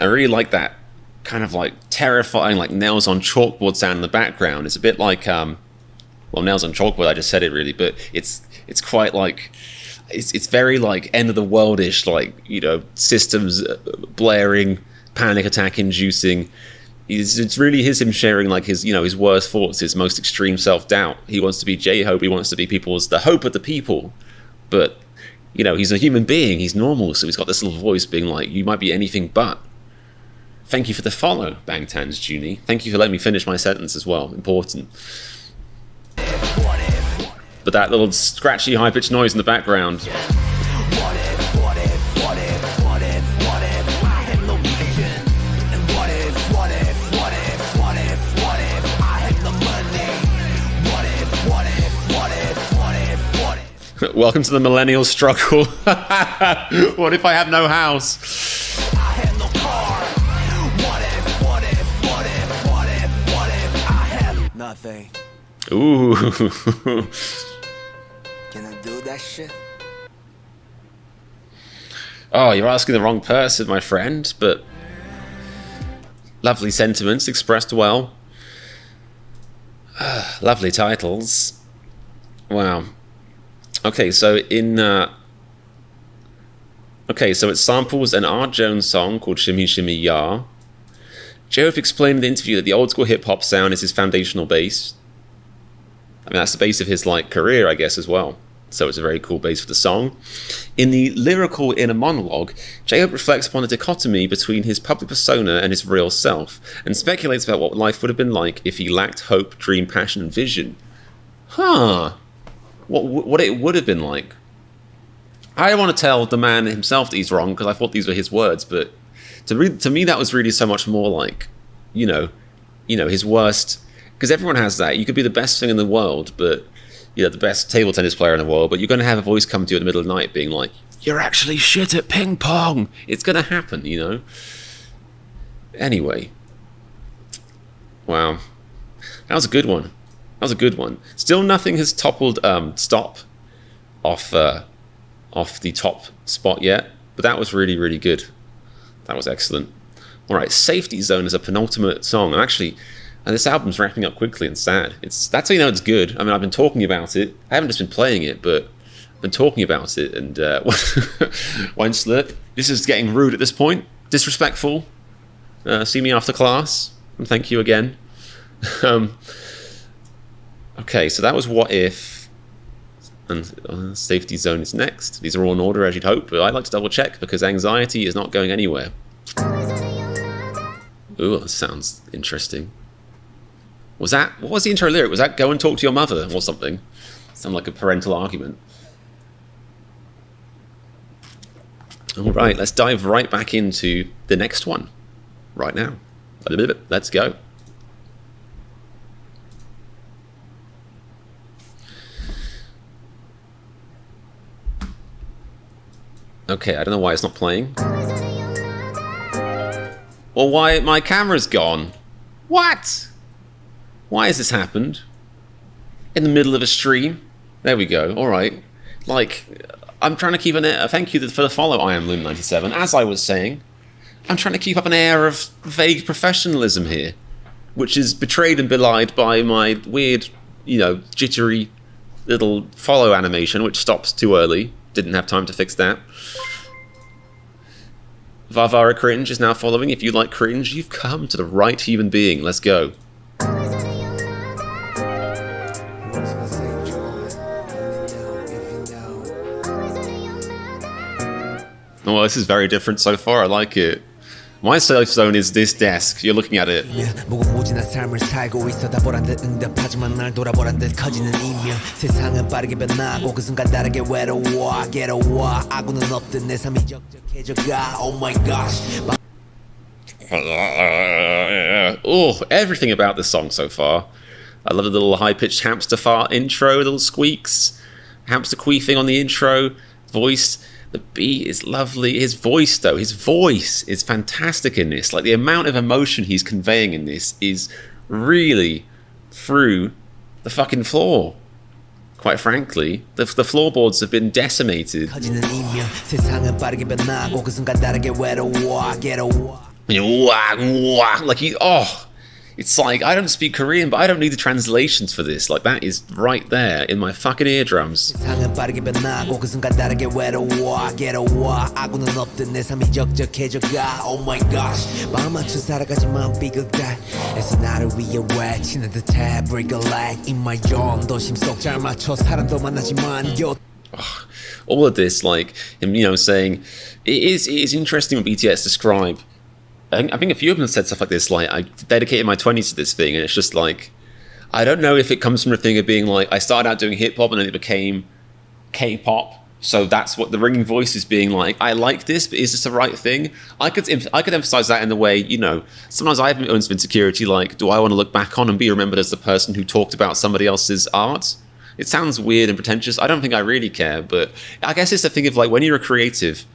A: I really like that kind of like terrifying, like nails on chalkboard sound in the background. It's a bit like, well, nails on chalkboard, I just said it really, but it's quite like, it's very like end of the world-ish, like, you know, systems blaring, panic attack inducing. It's really him sharing like his, you know, his worst thoughts, his most extreme self-doubt. He wants to be J-Hope, he wants to be the hope of the people, but, you know, he's a human being, he's normal, so he's got this little voice being like, you might be anything but. Thank you for the follow, Bangtan's Junie. Thank you for letting me finish my sentence as well. Important. But that little scratchy, high-pitched noise in the background. Welcome to the millennial struggle. What if I have no house?
D: I have no car. I have nothing.
A: Ooh.
D: Can I do that shit?
A: Oh, you're asking the wrong person, my friend, but lovely sentiments expressed well. Lovely titles. Wow. Okay, so it samples an Art Jones song called Shimmy Shimmy Ya. J-Hope explained in the interview that the old school hip hop sound is his foundational bass. I mean, that's the base of his like career, I guess, as well. So it's a very cool base for the song. In the lyrical inner monologue, J-Hope reflects upon the dichotomy between his public persona and his real self, and speculates about what life would have been like if he lacked hope, dream, passion, and vision. Huh. What it would have been like. I don't want to tell the man himself that he's wrong, because I thought these were his words, but to me that was really so much more like, you know, his worst, because everyone has that. You could be the best thing in the world, but, you know, the best table tennis player in the world, but you're going to have a voice come to you in the middle of the night being like, you're actually shit at ping pong. It's going to happen, you know. Anyway. Wow. That was a good one. That was a good one. Still nothing has toppled Stop off the top spot yet, but that was really, really good. That was excellent. All right, Safety Zone is a penultimate song. And this album's wrapping up quickly and sad. That's how you know it's good. I mean, I've been talking about it. I haven't just been playing it, but I've been talking about it. And this is getting rude at this point. Disrespectful. See me after class. And thank you again. Okay, so that was What If, and Safety Zone is next. These are all in order, as you'd hope, but I like to double check because anxiety is not going anywhere. Ooh, that sounds interesting. What was the intro lyric? Was that go and talk to your mother or something? Sound like a parental argument. All right, let's dive right back into the next one right now. Let's go. Okay, I don't know why it's not playing. Well, why my camera's gone? What? Why has this happened? In the middle of a stream? There we go. All right. Like, I'm trying to keep thank you for the follow, I am Loom97. As I was saying, I'm trying to keep up an air of vague professionalism here, which is betrayed and belied by my weird, you know, jittery little follow animation, which stops too early. Didn't have time to fix that. Varvara Cringe is now following. If you like cringe, you've come to the right human being. Let's go. Oh, well, this is very different so far. I like it. My safe zone is this desk. You're looking at it.
D: 무궁무진한 삶을 살고 있어 다 보란 듯 응답하지만 날 돌아보란 듯 커지는 이명 세상은 빠르게 변하고 그 순간 다르게 외로워 괴로워 아구는 없듯 내 삶이 적적해져가 Oh my gosh.
A: Oh, everything about this song so far. I love the little high-pitched hamster fart intro, little squeaks, hamster queefing on the intro, voice. The beat is lovely. His voice, though, his voice is fantastic in this. Like, the amount of emotion he's conveying in this is really through the fucking floor. Quite frankly, the floorboards have been decimated. And you're wah, wah, like it's like, I don't speak Korean, but I don't need the translations for this. Like, that is right there in my fucking eardrums.
D: 세상은 빠르게 변하고 그 순간 다르게 외로워 괴로워 아무는 없던 내 삶이 적적해져가 Oh my gosh 마음 맞춰 살아가지만 삐걱다 애써 나를 위해 외치는 듯해 break a leg in my zone 도심 속 잘 맞춰 사람도 만나지만
A: All of this, like him, saying it is interesting when BTS describe. I think a few of them said stuff like this, like, I dedicated my 20s to this thing, and it's just like, I don't know if it comes from a thing of being like, I started out doing hip hop and then it became K-pop, so that's what the ringing voice is being like, I like this, but is this the right thing? I could emphasize that in the way, sometimes I have moments of insecurity, like, do I want to look back on and be remembered as the person who talked about somebody else's art? It sounds weird and pretentious. I don't think I really care, but I guess it's the thing of, like, when you're a creative,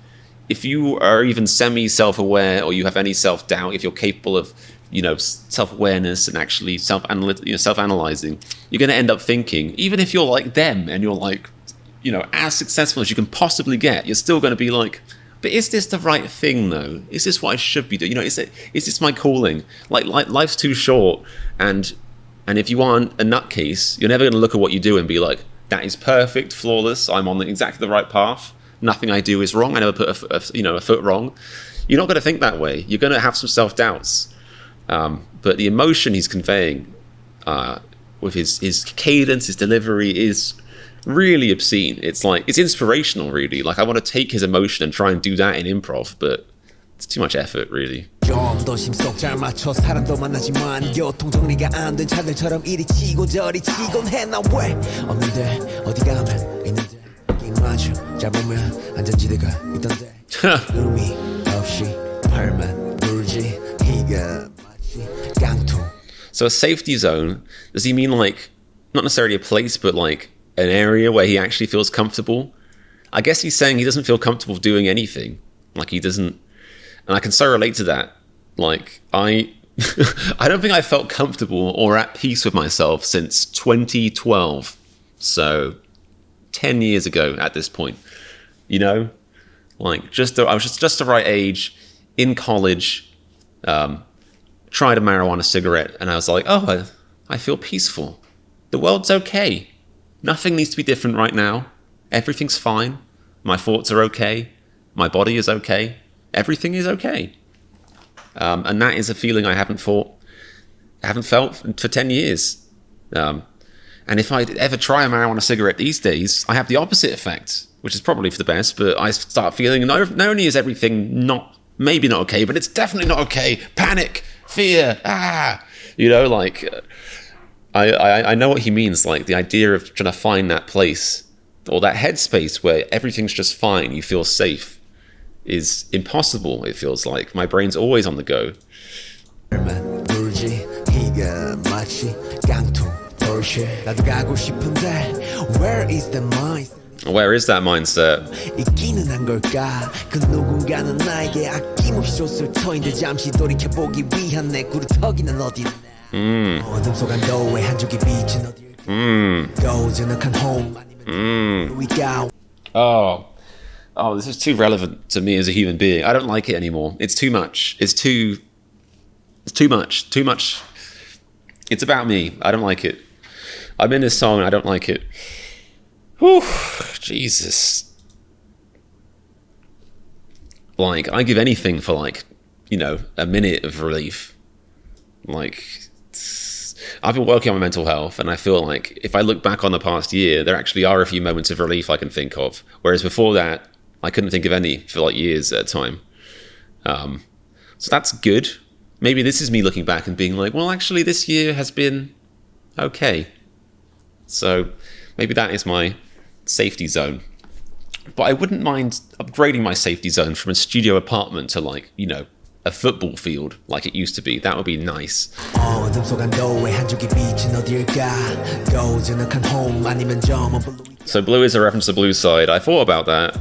A: if you are even semi-self-aware or you have any self-doubt, if you're capable of, self-awareness and actually self-analyzing, you're going to end up thinking, even if you're like them and you're like, as successful as you can possibly get, you're still going to be like, but is this the right thing though? Is this what I should be doing? Is this my calling? Like life's too short, and if you aren't a nutcase, you're never going to look at what you do and be like, that is perfect, flawless, I'm on exactly the right path. Nothing I do is wrong. I never put a foot wrong. You're not going to think that way. You're going to have some self-doubts. But the emotion he's conveying with his cadence, his delivery is really obscene. It's like, it's inspirational, really. Like, I want to take his emotion and try and do that in improv, but it's too much effort, really.
D: 도심 속 잘 맞춰 사람도 만나지만 교통 정리가 안 된 차들처럼 이리 치고 저리 치곤 해 나 왜 없는데 어디 가면 있는데 맞춰 잘 보면 안전지대가 있던데 의미 없이 팔만 돌지 이가 마치 깡통.
A: So a safety zone, does he mean like not necessarily a place, but like an area where he actually feels comfortable? I guess he's saying he doesn't feel comfortable doing anything. Like, he doesn't, and I can so relate to that. Like, I don't think I felt comfortable or at peace with myself since 2012. So 10 years ago at this point, like, I was just the right age, in college, tried a marijuana cigarette, and I was like, oh, I feel peaceful. The world's okay. Nothing needs to be different right now. Everything's fine. My thoughts are okay. My body is okay. Everything is okay. And that is a feeling I haven't felt for 10 years. And if I ever try a marijuana cigarette these days, I have the opposite effect, which is probably for the best, but I start feeling not only is everything maybe not okay, but it's definitely not okay. Panic, fear, I know what he means, like the idea of trying to find that place or that headspace where everything's just fine, you feel safe, is impossible, it feels like. My brain's always on the go. Where is that mindset? Oh, this is too relevant to me as a human being. I don't like it anymore. It's too much. It's too much. Too much. It's about me. I don't like it. I'm in this song and I don't like it. Whew, Jesus. Like, I give anything for, like, a minute of relief. Like, I've been working on my mental health, and I feel like if I look back on the past year, there actually are a few moments of relief I can think of. Whereas before that, I couldn't think of any for like years at a time. So that's good. Maybe this is me looking back and being like, well, actually, this year has been okay. So maybe that is my safety zone. But I wouldn't mind upgrading my safety zone from a studio apartment to, like, a football field like it used to be. That would be nice. So blue is a reference to Blue Side. I thought about that.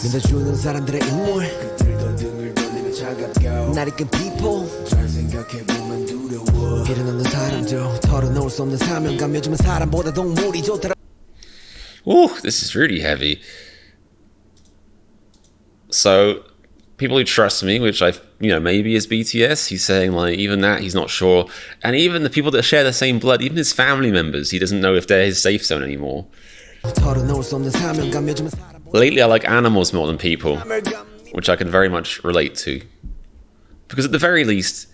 D: 믿어주는 사람들의 응원 등을 돌리며 차갑고 날 이끈 people 잘 생각해보면 두려워 일어나는 사람들 털어놓을 수 없는 사명감 요즘은 사람보다 동물이 좋더라.
A: Ooh, this is really heavy. So, people who trust me, which maybe is BTS, he's saying, like, even that, he's not sure. And even the people that share the same blood, even his family members, he doesn't know if they're his safe zone anymore. Lately, I like animals more than people, which I can very much relate to. Because at the very least,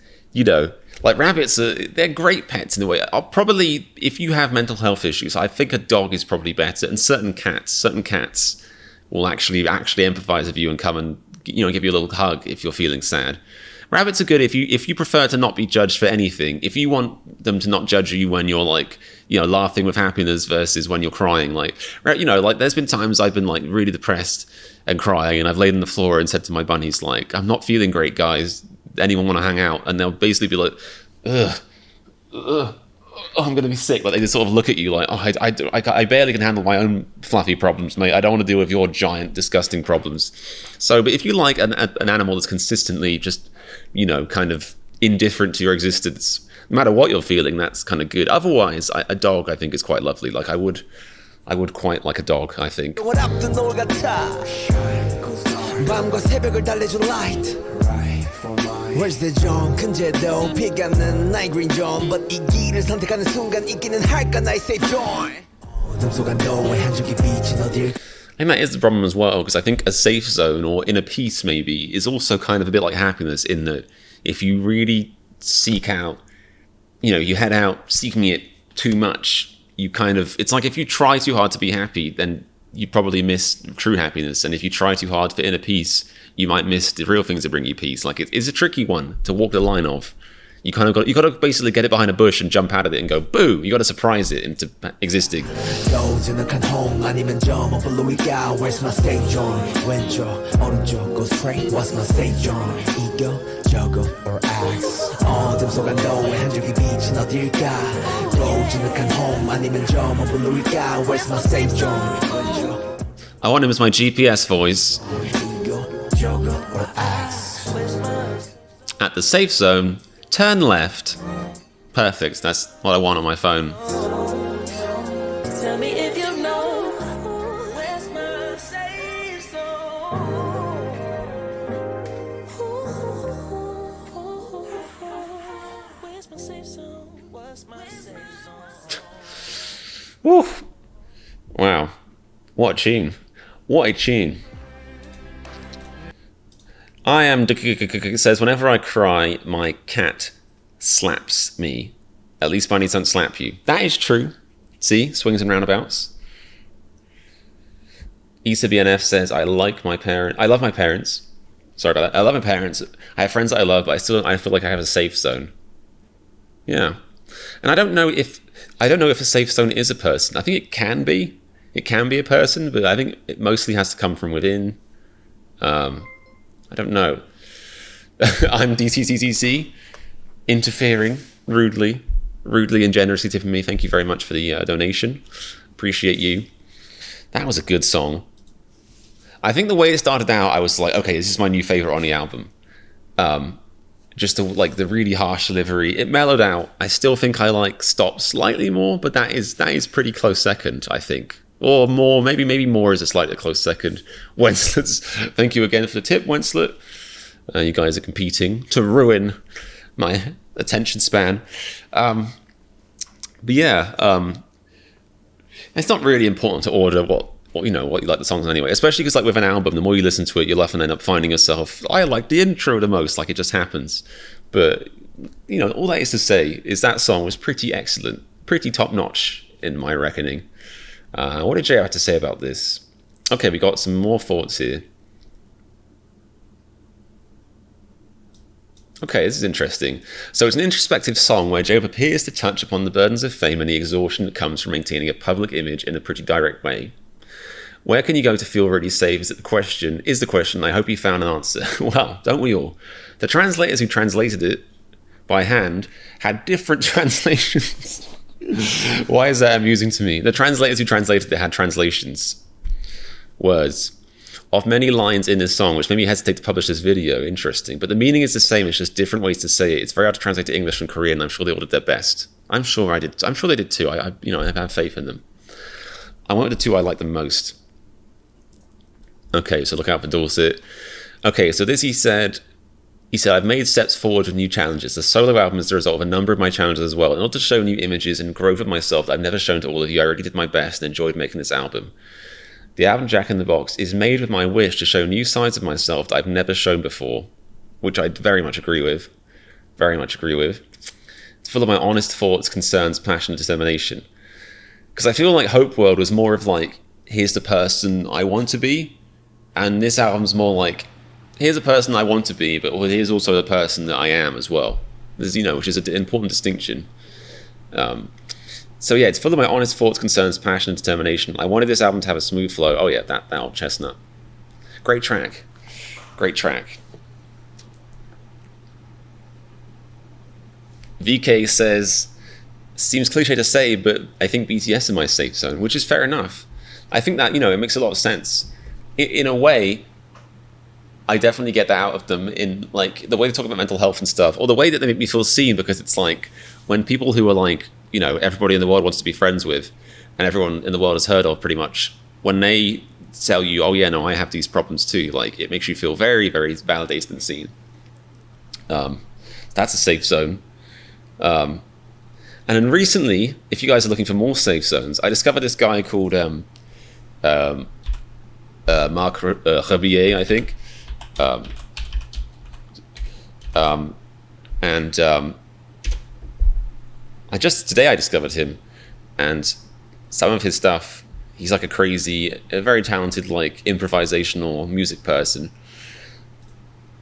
A: like rabbits, they're great pets in a way. Probably, if you have mental health issues, I think a dog is probably better. And certain cats will actually empathize with you and come and give you a little hug if you're feeling sad. Rabbits are good if you prefer to not be judged for anything. If you want them to not judge you when you're like, laughing with happiness versus when you're crying. Like, like there's been times I've been like really depressed and crying, and I've laid on the floor and said to my bunnies, like, I'm not feeling great, guys. Anyone want to hang out? And they'll basically be like, I'm going to be sick. Like, they just sort of look at you like, I barely can handle my own fluffy problems, mate. I don't want to deal with your giant, disgusting problems. So, but if you like an animal that's consistently just, kind of indifferent to your existence, no matter what you're feeling, that's kind of good. Otherwise, a dog, I think, is quite lovely. Like, I would quite like a dog, I think. Where's the John? 근제도 피가는 night green John, but 이 길을 선택하는 순간 있기는 할까 나의 safe zone. I think that is the problem as well, because I think a safe zone or inner peace maybe is also kind of a bit like happiness, in that if you really seek out, you head out seeking it too much, it's like if you try too hard to be happy, then you probably miss true happiness. And if you try too hard for inner peace, you might miss the real things that bring you peace. Like, it's a tricky one to walk the line of. You got to basically get it behind a bush and jump out of it and go, boo! You got to surprise it into existing. Where's my safe zone? 왼쪽, 오른쪽, go straight. What's my safe zone? 이겨, 저거, or axe. 어둠 속 안도의 한 줄기 빛은 어딜까? 로즈는 home 아니면 저 머물러일까? Where's my safe zone? I want him as my GPS voice. At the safe zone, turn left. Perfect, that's what I want on my phone. Tell me if you know where's my safe zone. Where's my safe zone? Where's my safe zone? Woo! Wow. What a tune. What a tune. I am says, whenever I cry, my cat slaps me. At least bunnies don't slap you. That is true. See? Swings and roundabouts. Issa BNF says, I love my parents. Sorry about that. I love my parents. I have friends that I love, but I feel like I have a safe zone. Yeah. And I don't know if a safe zone is a person. I think it can be. It can be a person, but I think it mostly has to come from within. I don't know. I'm DCCCC, interfering rudely and generously tipping me. Thank you very much for the donation. Appreciate you. That was a good song. I think the way it started out, I was like, okay, this is my new favorite on the album. Just the really harsh delivery. It mellowed out. I still think I like Stop slightly more, but that is pretty close second, I think. Or more, maybe more is a slightly close second. Wenslet's, thank you again for the tip, Wenslet. You guys are competing to ruin my attention span. But yeah, it's not really important to order what you like the songs anyway. Especially because, like, with an album, the more you listen to it, you'll often end up finding yourself, I like the intro the most, like it just happens. But all that is to say is that song was pretty excellent, pretty top notch in my reckoning. What did Jay have to say about this? Okay, we got some more thoughts here. Okay, this is interesting. So it's an introspective song where J-Hope appears to touch upon the burdens of fame and the exhaustion that comes from maintaining a public image in a pretty direct way. Where can you go to feel really safe is the question. I hope you found an answer. Well, don't we all? The translators who translated it by hand had different translations. Why is that amusing to me? The translators who translated it had translations. Words. Of many lines in this song, which made me hesitate to publish this video. Interesting. But the meaning is the same. It's just different ways to say it. It's very hard to translate to English and Korean. I'm sure they all did their best. I'm sure I did. I'm sure they did too. I have faith in them. I went with the two I like the most. Okay, so look out for Dorset. Okay, so this he said, I've made steps forward with new challenges. The solo album is the result of a number of my challenges as well. In order to show new images and growth of myself that I've never shown to all of you, I really did my best and enjoyed making this album. The album Jack in the Box is made with my wish to show new sides of myself that I've never shown before, which I very much agree with. Very much agree with. It's full of my honest thoughts, concerns, passion, and determination. Because I feel like Hope World was more of like, here's the person I want to be, and this album's more like, here's a person I want to be, but here's also the person that I am as well. There's, which is an important distinction. So yeah, it's full of my honest thoughts, concerns, passion, and determination. I wanted this album to have a smooth flow. Oh yeah, that old chestnut. Great track. Great track. VK says, seems cliche to say, but I think BTS are my safe zone, which is fair enough. I think that, it makes a lot of sense. In a way, I definitely get that out of them in like the way they talk about mental health and stuff, or the way that they make me feel seen, because it's like when people who are like, everybody in the world wants to be friends with, and everyone in the world has heard of pretty much, when they tell you, oh yeah, no, I have these problems too, like it makes you feel very, very validated and seen. That's a safe zone. And then recently, if you guys are looking for more safe zones, I discovered this guy called Marc Rebillet, I think. Today I discovered him, and some of his stuff, he's like a very talented like improvisational music person.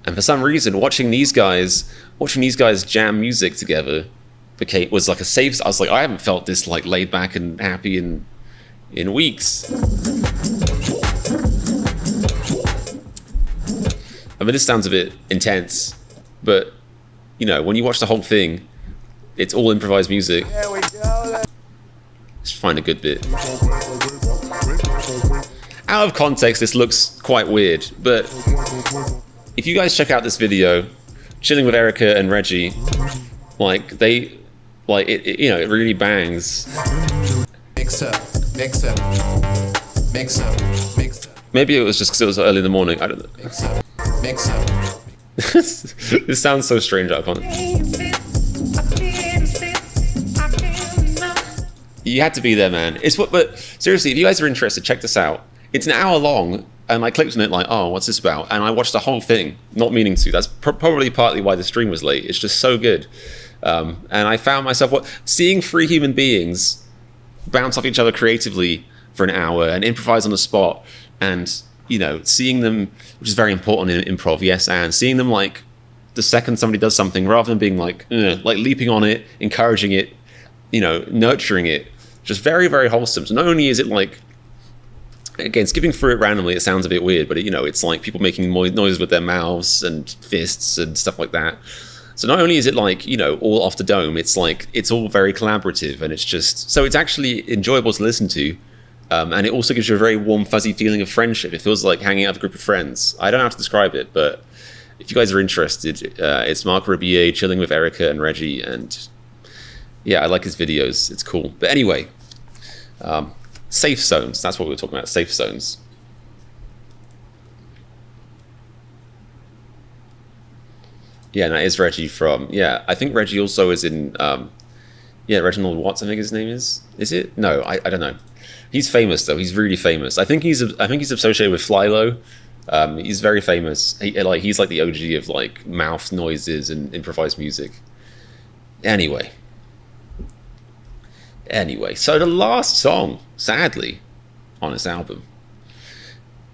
A: And for some reason, watching these guys jam music together was like a safe. I was like, I haven't felt this like laid back and happy in weeks. I mean, this sounds a bit intense, but when you watch the whole thing, it's all improvised music. There we go. Let's find a good bit. Out of context, this looks quite weird, but if you guys check out this video, chilling with Erica and Reggie, it really bangs.
E: Mix up.
A: Maybe it was just because it was early in the morning. I don't know.
E: Mix up.
A: This sounds so strange. I can't. You had to be there, man. But seriously, if you guys are interested, check this out. It's an hour long, and I clicked on it like, oh, what's this about? And I watched the whole thing, not meaning to. That's probably partly why the stream was late. It's just so good. And I found myself seeing three human beings bounce off each other creatively for an hour and improvise on the spot, and seeing them, which is very important in improv, yes, and seeing them like the second somebody does something, rather than being like leaping on it, encouraging it, nurturing it, just very, very wholesome. So not only is it like, again, skipping through it randomly, it sounds a bit weird, but it's like people making noises with their mouths and fists and stuff like that. So not only is it like, all off the dome, it's like, it's all very collaborative, and it's just, so it's actually enjoyable to listen to. And it also gives you a very warm, fuzzy feeling of friendship. It feels like hanging out with a group of friends. I don't know how to describe it, but if you guys are interested, it's Marc Rebillet chilling with Erica and Reggie, and yeah, I like his videos. It's cool. But anyway, safe zones. That's what we were talking about, safe zones. Yeah, and that is Reggie from, I think Reggie also is in, Reginald Watts, I think his name is. Is it? No, I don't know. He's famous though. He's really famous. I think he's associated with Flylo. He's very famous. He's like the OG of like mouth noises and improvised music. Anyway, so the last song, sadly, on this album,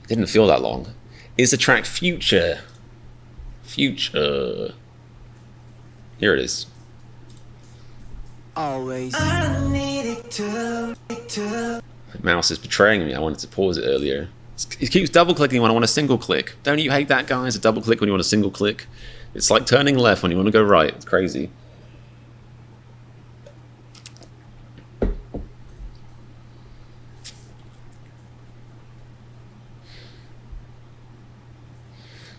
A: it didn't feel that long, is the track Future. Here it is.
D: Always.
A: My mouse is betraying me. I wanted to pause it earlier. It keeps double clicking when I want to single click. Don't you hate that, guys? A double click when you want to single click. It's like turning left when you want to go right. It's crazy.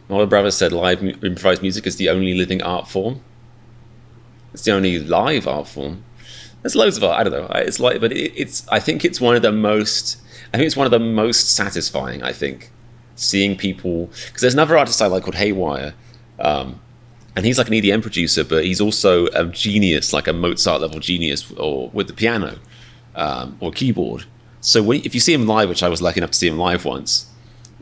A: My older brother said improvised music is the only living art form. It's the only live art form. There's loads of art. I don't know. It's like, but it's. I think it's one of the most. I think it's one of the most satisfying. I think seeing people, because there's another artist I like called Haywire, and he's like an EDM producer, but he's also a genius, like a Mozart level genius, or with the piano or keyboard. So if you see him live, which I was lucky enough to see him live once,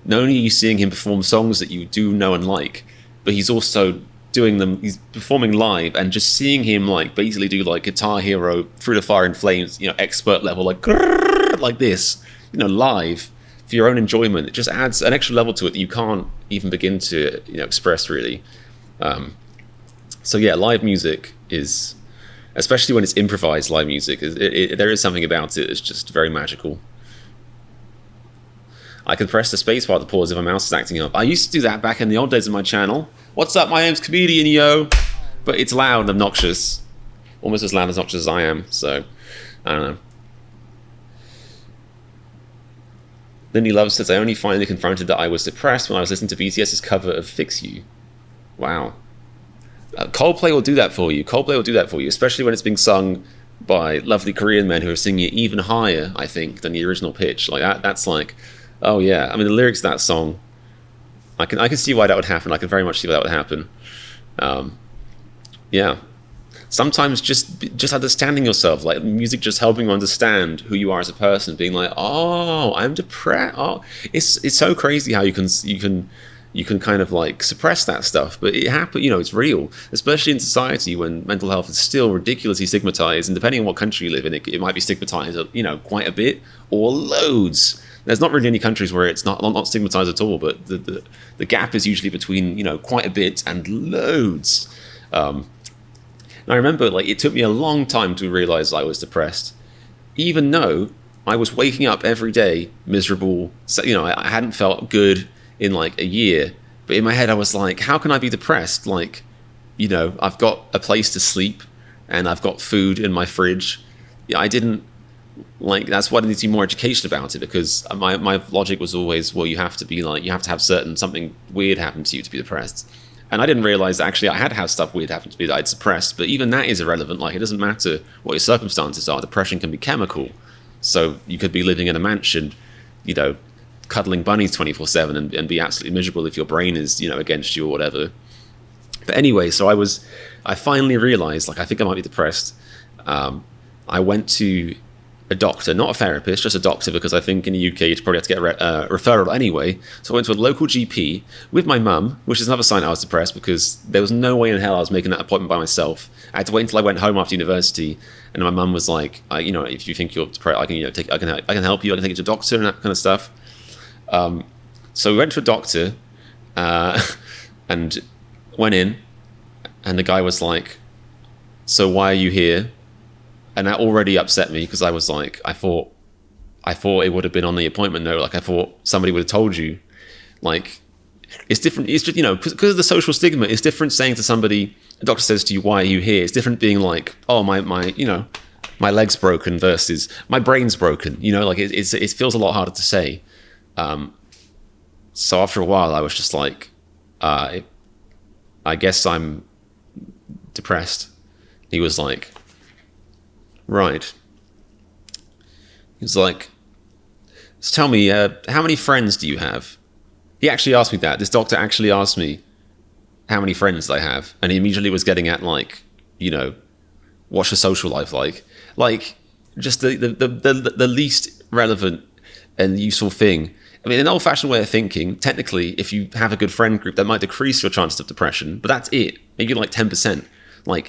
A: not only are you seeing him perform songs that you do know and like, but he's also doing them. He's performing live, and just seeing him like basically do like Guitar Hero, Through the Fire and Flames, expert level, like this, live for your own enjoyment. It just adds an extra level to it that you can't even begin to express really. So yeah, live music is, especially when it's improvised live music, there is something about it that's just very magical. I can press the spacebar to pause if my mouse is acting up. I used to do that back in the old days of my channel. What's up, my name's Comedian, yo! But it's loud and obnoxious. Almost as loud and obnoxious as I am, so I don't know. Lindy Love says, I only finally confronted that I was depressed when I was listening to BTS's cover of Fix You. Wow. Coldplay will do that for you. Coldplay will do that for you, especially when it's being sung by lovely Korean men who are singing it even higher, I think, than the original pitch. Like that's like, oh yeah. I mean, the lyrics of that song, I can see why that would happen. I can very much see why that would happen. Yeah. Sometimes just understanding yourself, like music just helping you understand who you are as a person, being like, oh, I'm depressed. Oh, it's so crazy how you can kind of like suppress that stuff, but it happens. It's real, especially in society when mental health is still ridiculously stigmatized, and depending on what country you live in, it might be stigmatized, quite a bit or loads. There's not really any countries where it's not stigmatized at all, but the gap is usually between quite a bit and loads. And I remember it took me a long time to realize I was depressed, even though I was waking up every day miserable. So, I hadn't felt good in like a year, but in my head I was like, how can I be depressed? Like, I've got a place to sleep and I've got food in my fridge. I didn't that's why I need to be more education about it, because my logic was always, well, you have to have something weird happen to you to be depressed. And I didn't realize that actually I had to have stuff weird happen to me that I'd suppressed, but even that is irrelevant. Like, it doesn't matter what your circumstances are. Depression can be chemical. So you could be living in a mansion, cuddling bunnies 24/7 and be absolutely miserable if your brain is, against you or whatever. But anyway, so I finally realized, I think I might be depressed. I went to a doctor, not a therapist, just a doctor, because I think in the UK you'd probably have to get a referral anyway. So I went to a local GP with my mum, which is another sign I was depressed, because there was no way in hell I was making that appointment by myself. I had to wait until I went home after university, and my mum was like, if you think you're depressed, I can help you, I can take you to a doctor and that kind of stuff. So we went to a doctor and went in, and the guy was like, so why are you here? And that already upset me, because I was like, I thought it would have been on the appointment note. I thought somebody would have told you. It's different. It's just, because of the social stigma, it's different saying to somebody, a doctor says to you, why are you here? It's different being like, oh, my leg's broken versus my brain's broken. It feels a lot harder to say. So after a while, I was just like, I guess I'm depressed. He was like, right. He was like, so tell me, how many friends do you have? He actually asked me that. This doctor actually asked me how many friends I have. And he immediately was getting at what's your social life like? Just the least relevant and useful thing. I mean, an old-fashioned way of thinking, technically, if you have a good friend group, that might decrease your chances of depression, but that's it. Maybe 10%. I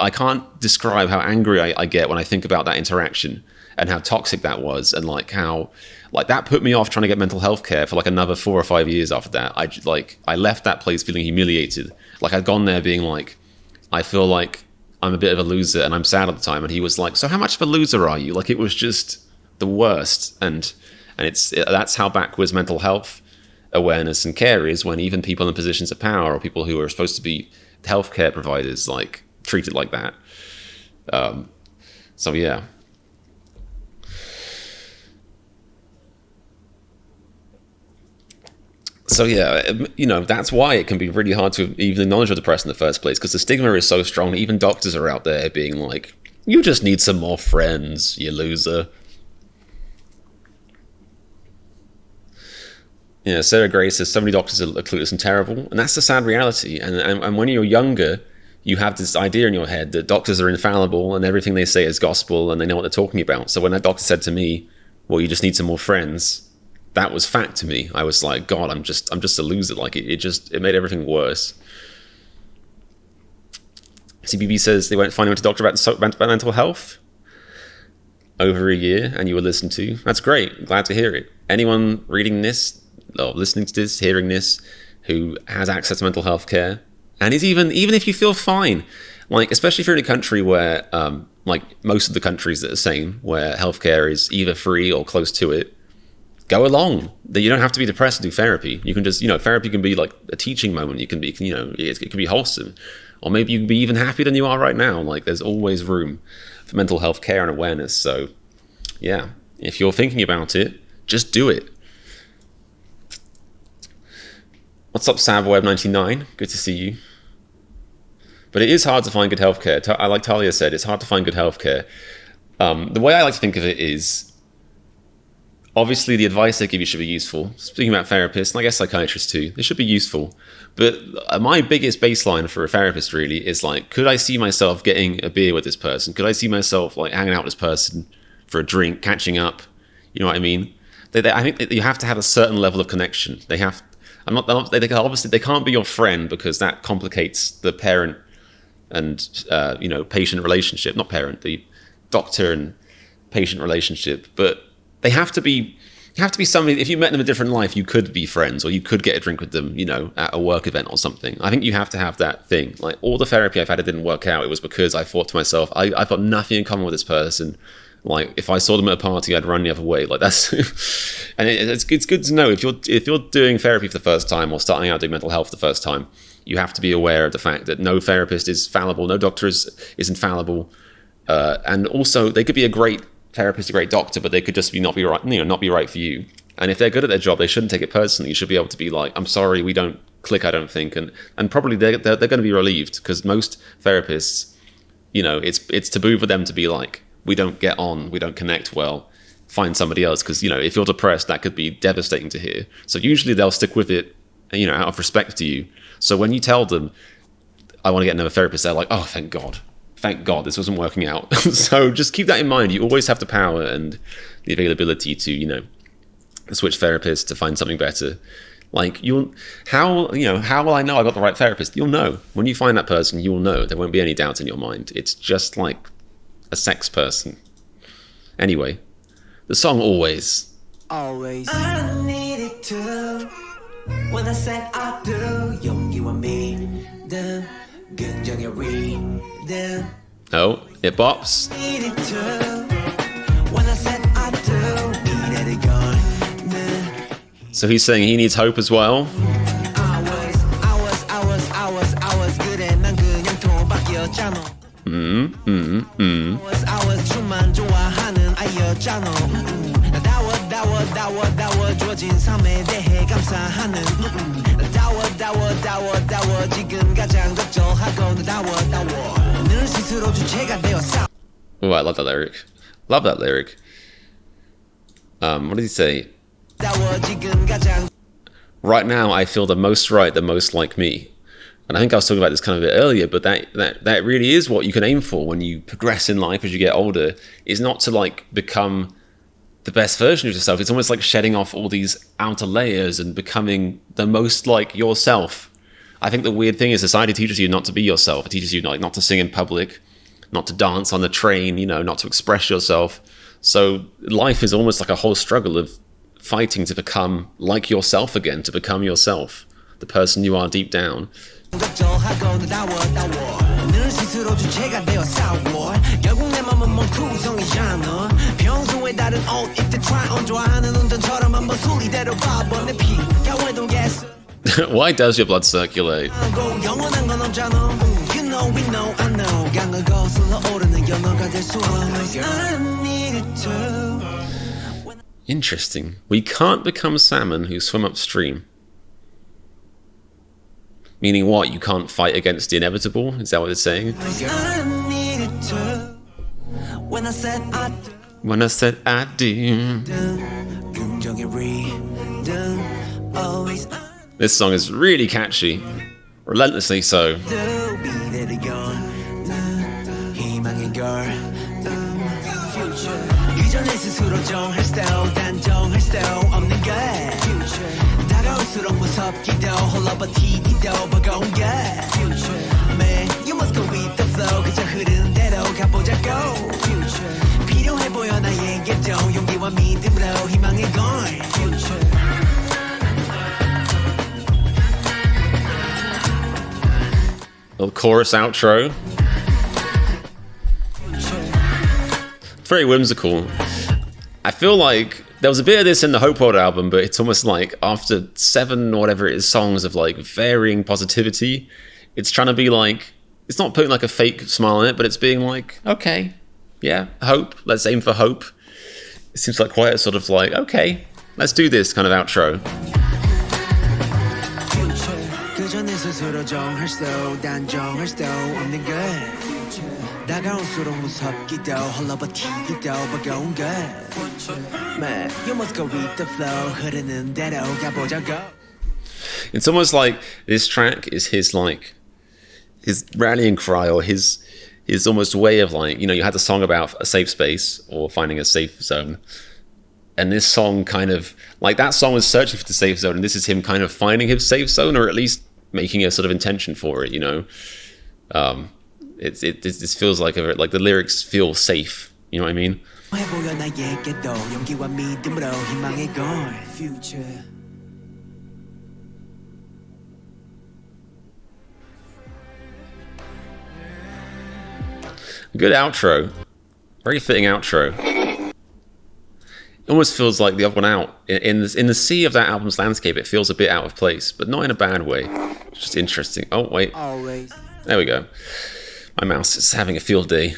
A: can't describe how angry I get when I think about that interaction and how toxic that was, and how that put me off trying to get mental health care for another 4 or 5 years after that. I left that place feeling humiliated. I'd gone there being I feel like I'm a bit of a loser and I'm sad at the time. And he was like, so how much of a loser are you? It was just the worst. And that's how backwards mental health awareness and care is, when even people in positions of power or people who are supposed to be healthcare providers treat it like that. So yeah. So yeah, that's why it can be really hard to even acknowledge you're depressed in the first place, because the stigma is so strong. Even doctors are out there being like, you just need some more friends, you loser. Yeah, Sarah Gray says so many doctors are clueless and terrible, and that's the sad reality. And when you're younger, you have this idea in your head that doctors are infallible and everything they say is gospel and they know what they're talking about. So when that doctor said to me, well, you just need some more friends, that was fact to me. I was like, God, I'm just a loser. Like it made everything worse. CBB says they went finally went to doctor about mental health over a year, and you were listened to. That's great. Glad to hear it. Anyone reading this or listening to this, hearing this, who has access to mental health care, and is even if you feel fine, like especially if you're in a country where like most of the countries that are the same, where healthcare is either free or close to it, go along. That you don't have to be depressed to do therapy. You can just, therapy can be like a teaching moment. You can be, it can be wholesome, or maybe you can be even happier than you are right now. Like there's always room for mental health care and awareness. So yeah, if you're thinking about it, just do it. What's up, Sabweb99? Good to see you. But it is hard to find good healthcare. Like Talia said, it's hard to find good healthcare. The way I like to think of it is, obviously the advice they give you should be useful. Speaking about therapists, and I guess psychiatrists too, they should be useful. But my biggest baseline for a therapist really is like, could I see myself getting a beer with this person? Could I see myself like hanging out with this person for a drink, catching up? You know what I mean? I think that you have to have a certain level of connection. They can't be your friend, because that complicates the parent and patient relationship. Not parent, the doctor and patient relationship. But they have to be somebody. If you met them in a different life, you could be friends, or you could get a drink with them, at a work event or something. I think you have to have that thing. Like all the therapy I've had, it didn't work out. It was because I thought to myself, I've got nothing in common with this person. Like if I saw them at a party, I'd run the other way. Like that's, and it's good to know if you're doing therapy for the first time, or starting out doing mental health for the first time, you have to be aware of the fact that no therapist is fallible, no doctor is infallible, and also they could be a great therapist, a great doctor, but they could just not be right for you. And if they're good at their job, they shouldn't take it personally. You should be able to be like, I'm sorry, we don't click, I don't think, and probably they're going to be relieved, because most therapists, it's taboo for them to be like, we don't get on, we don't connect well, find somebody else, because if you're depressed, that could be devastating to hear. So usually they'll stick with it, out of respect to you. So when you tell them, I want to get another therapist, they're like, oh, thank God this wasn't working out. So just keep that in mind. You always have the power and the availability to switch therapists to find something better. Like how will I know I got the right therapist? You'll know when you find that person. You'll know. There won't be any doubt in your mind. It's just like a sex person. Anyway, the song Always.
D: I needed to when I said I do. 용기와 믿음 긍정의 rhythm.
A: Oh, it bops.
D: Needed to when I said I do. needed it.
A: So he's saying he needs hope as well.
D: I was good and 난 그냥 도박이었잖아. 춤만 좋아하는 아이였잖아. 다워 주어진 삶에 대해 감사하는. 다워 지금 가장 적절하고 다워 늘 스스로 주체가 되었어.
A: Oh, I love that lyric. Love that lyric. What did he say? Right now, I feel the most right, the most like me. And I think I was talking about this kind of a bit earlier, but that really is what you can aim for when you progress in life as you get older, is not to like become the best version of yourself. It's almost like shedding off all these outer layers and becoming the most like yourself. I think the weird thing is society teaches you not to be yourself. It teaches you not to sing in public, not to dance on the train, not to express yourself. So life is almost like a whole struggle of fighting to become like yourself again, to become yourself, the person you are deep down. Why does your blood circulate? Interesting. We can't become salmon who swim upstream. Meaning what? You can't fight against the inevitable? Is that what it's saying?
D: When I said I do,
A: When I said I do.
D: 긍정의 rhythm, always
A: This song is really catchy. Relentlessly so.
D: do 이대로 희망의 걸 future 이전에 스스로 정할 style 단정할 style 없는 게 future 다가올수록 무섭기도 홀로 버티기도 버거운 게 future man you must go with the flow 그저 흐르는 대로 가보자고 future 필요해 보여 나에게도 용기와 믿음으로 희망의 걸 future
A: Little chorus outro. Very whimsical. I feel like there was a bit of this in the Hope World album, but it's almost like after 7 or whatever it is songs of like varying positivity, it's trying to be like, it's not putting like a fake smile on it, but it's being like, okay, yeah, hope, let's aim for hope. It seems like quite a sort of like, okay, let's do this kind of outro.
D: 그전에 스스로 정할 수 단정할 수 없는 것 다가올수록 무섭기도 홀로 버티기도 버거운 것 Man, you must go with the flow 흐르는 대로 가보자고
A: It's almost like this track is his like his rallying cry or his almost way of like, you know, you had the song about a safe space or finding a safe zone. And this song kind of like that song was searching for the safe zone, and this is him kind of finding his safe zone, or at least making a sort of intention for it, you know. This feels like like the lyrics feel safe, you know what I mean?
D: 해보여 나에게도 용기와 믿음으로 희망의 걸 future
A: Good outro, very fitting outro. It almost feels like the other one out. In the sea of that album's landscape, it feels a bit out of place, but not in a bad way. It's just interesting. Oh, wait.
D: always
A: There we go. My mouse is having a field day.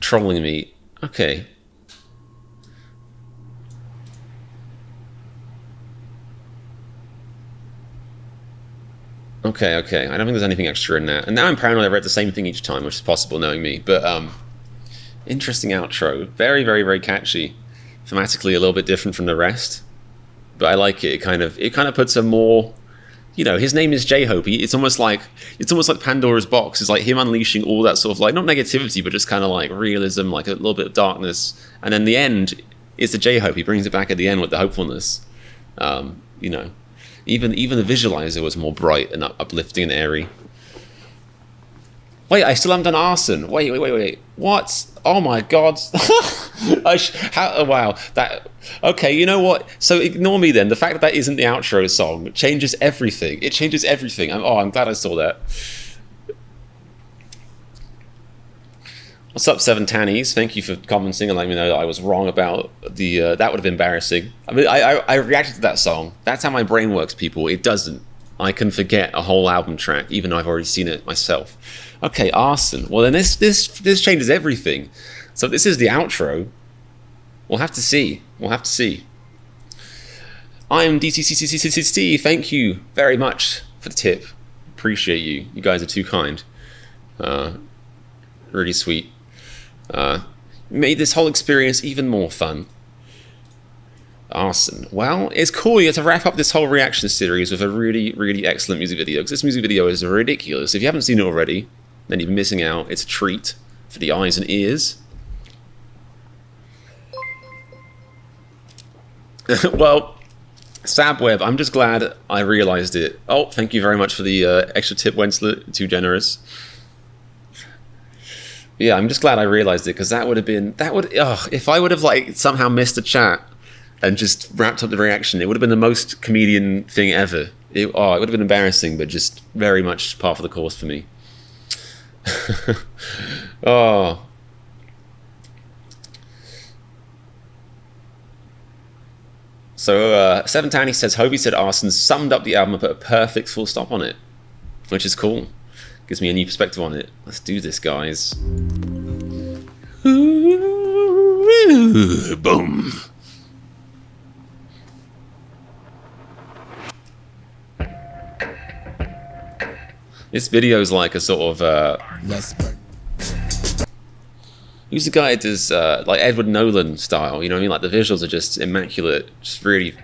A: Trolling me. Okay. Okay. I don't think there's anything extra in that. And now I'm paranoid I read the same thing each time, which is possible knowing me. But interesting outro. Very, very, very catchy. Thematically a little bit different from the rest, but I like it. It kind of puts a more, you know, his name is J-Hope. It's almost like Pandora's box. It's like him unleashing all that sort of like not negativity, but just kind of like realism, like a little bit of darkness. And then the end is the J-Hope. He brings it back at the end with the hopefulness. You know, even the visualizer was more bright and uplifting and airy. Wait, I still haven't done Arson. Wait. What? Oh my god. Wow. Okay, you know what? So ignore me then. The fact that isn't the outro song changes everything. It changes everything. I'm glad I saw that. What's up, 7 Tannies? Thank you for commenting and letting me know that I was wrong about the... that would have been embarrassing. I mean, I reacted to that song. That's how my brain works, people. It doesn't. I can forget a whole album track, even though I've already seen it myself. Okay, Arson. Well, then this changes everything. So this is the outro. We'll have to see. I'm DCCCCCC. Thank you very much for the tip. Appreciate you. You guys are too kind. Really sweet. Made this whole experience even more fun. Arson. Well, it's cool. You have to wrap up this whole reaction series with a really, really excellent music video, because this music video is ridiculous. If you haven't seen it already, then you're missing out. It's a treat for the eyes and ears. Well, Sabweb, I'm just glad I realized it. Oh, thank you very much for the extra tip, Wensler. Too generous. Yeah, I'm just glad I realized it, because that would have been... if I would have like somehow missed a chat and just wrapped up the reaction, it would have been the most comedian thing ever. It would have been embarrassing, but just very much par for the course for me. Oh. So, 7 Tiny says, Hobie said Arson summed up the album and put a perfect full stop on it, which is cool. Gives me a new perspective on it. Let's do this, guys. Boom. This video's like a sort of
D: Let's burn.
A: who's the guy that does like Edward Nolan style, you know what I mean? Like the visuals are just immaculate, just really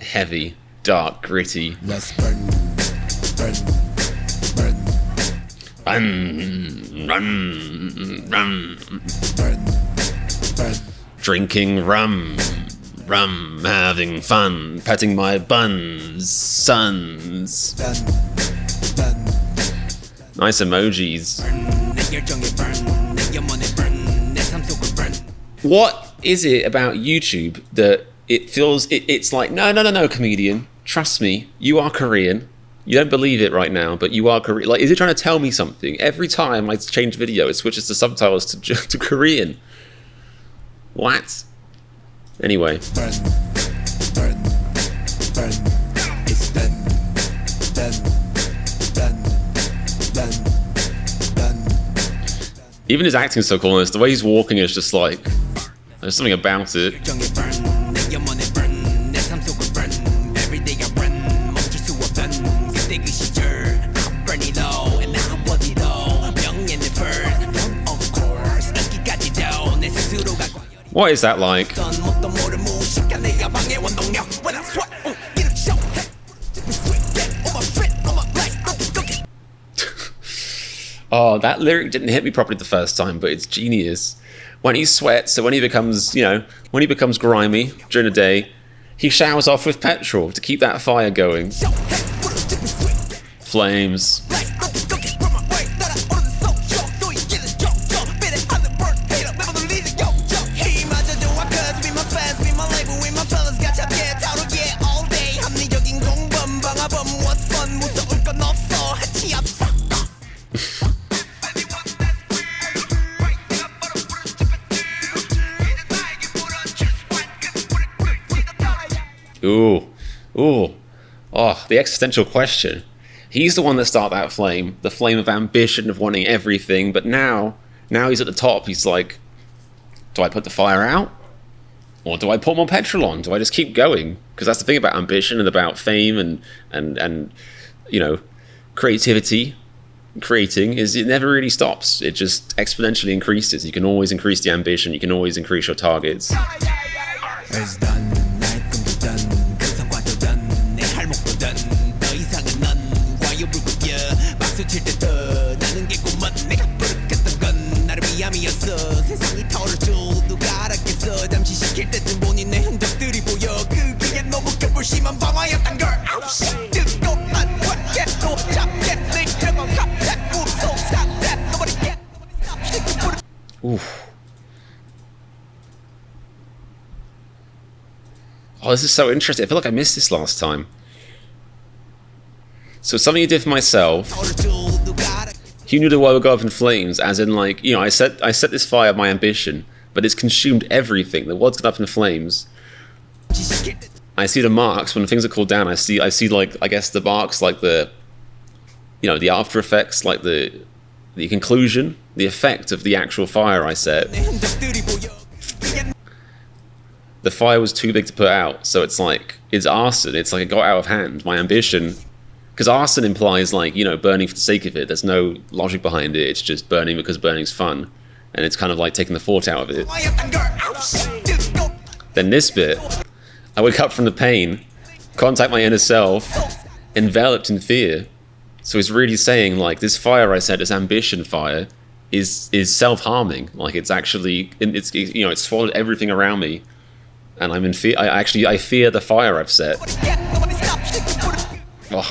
A: heavy, dark, gritty.
D: Let's burn. Burn. Burn.
A: Rum.
D: Burn. Burn.
A: Drinking rum, having fun, petting my buns, sons.
D: Done. Done.
A: Nice emojis. What is it about YouTube that it feels it's like no, comedian, trust me, you are Korean. You don't believe it right now, but you are Korean. Like, is it trying to tell me something? Every time I change video, it switches the subtitles to Korean. What? Anyway.
D: Burn. Burn. Burn. It's done. Done. Done.
A: Even his acting's so cool in this. The way he's walking is just like, there's something about it. What is that like? Oh, that lyric didn't hit me properly the first time, but it's genius. When he sweats, so when he becomes, when he becomes grimy during the day, he showers off with petrol to keep that fire going. Flames. Ooh. Oh, the existential question. He's the one that started that flame, the flame of ambition, of wanting everything, but now he's at the top. He's like, do I put the fire out? Or do I put more petrol on? Do I just keep going? Because that's the thing about ambition and about fame and creativity. Creating is it never really stops. It just exponentially increases. You can always increase the ambition. You can always increase your targets.
D: It's done.
A: Oof. Oh, this is so interesting. I feel like I missed this last time. So something I did for myself. He knew the world would go up in flames, as in like, I set this fire of my ambition, but it's consumed everything. The world's gone up in flames. I see the marks when things are cooled down. I see like, I guess the marks, like the after effects, like the conclusion, the effect of the actual fire I set. The fire was too big to put out, so it's like, it's arson. It's like it got out of hand. My ambition, because arson implies like, burning for the sake of it. There's no logic behind it. It's just burning because burning's fun. And it's kind of like taking the thought out of it. Then this bit, I wake up from the pain, contact my inner self, enveloped in fear. So it's really saying like, this fire I set, this ambition fire, is self-harming. Like it's actually, it's swallowed everything around me. And I'm in fear. I fear the fire I've set. Oh.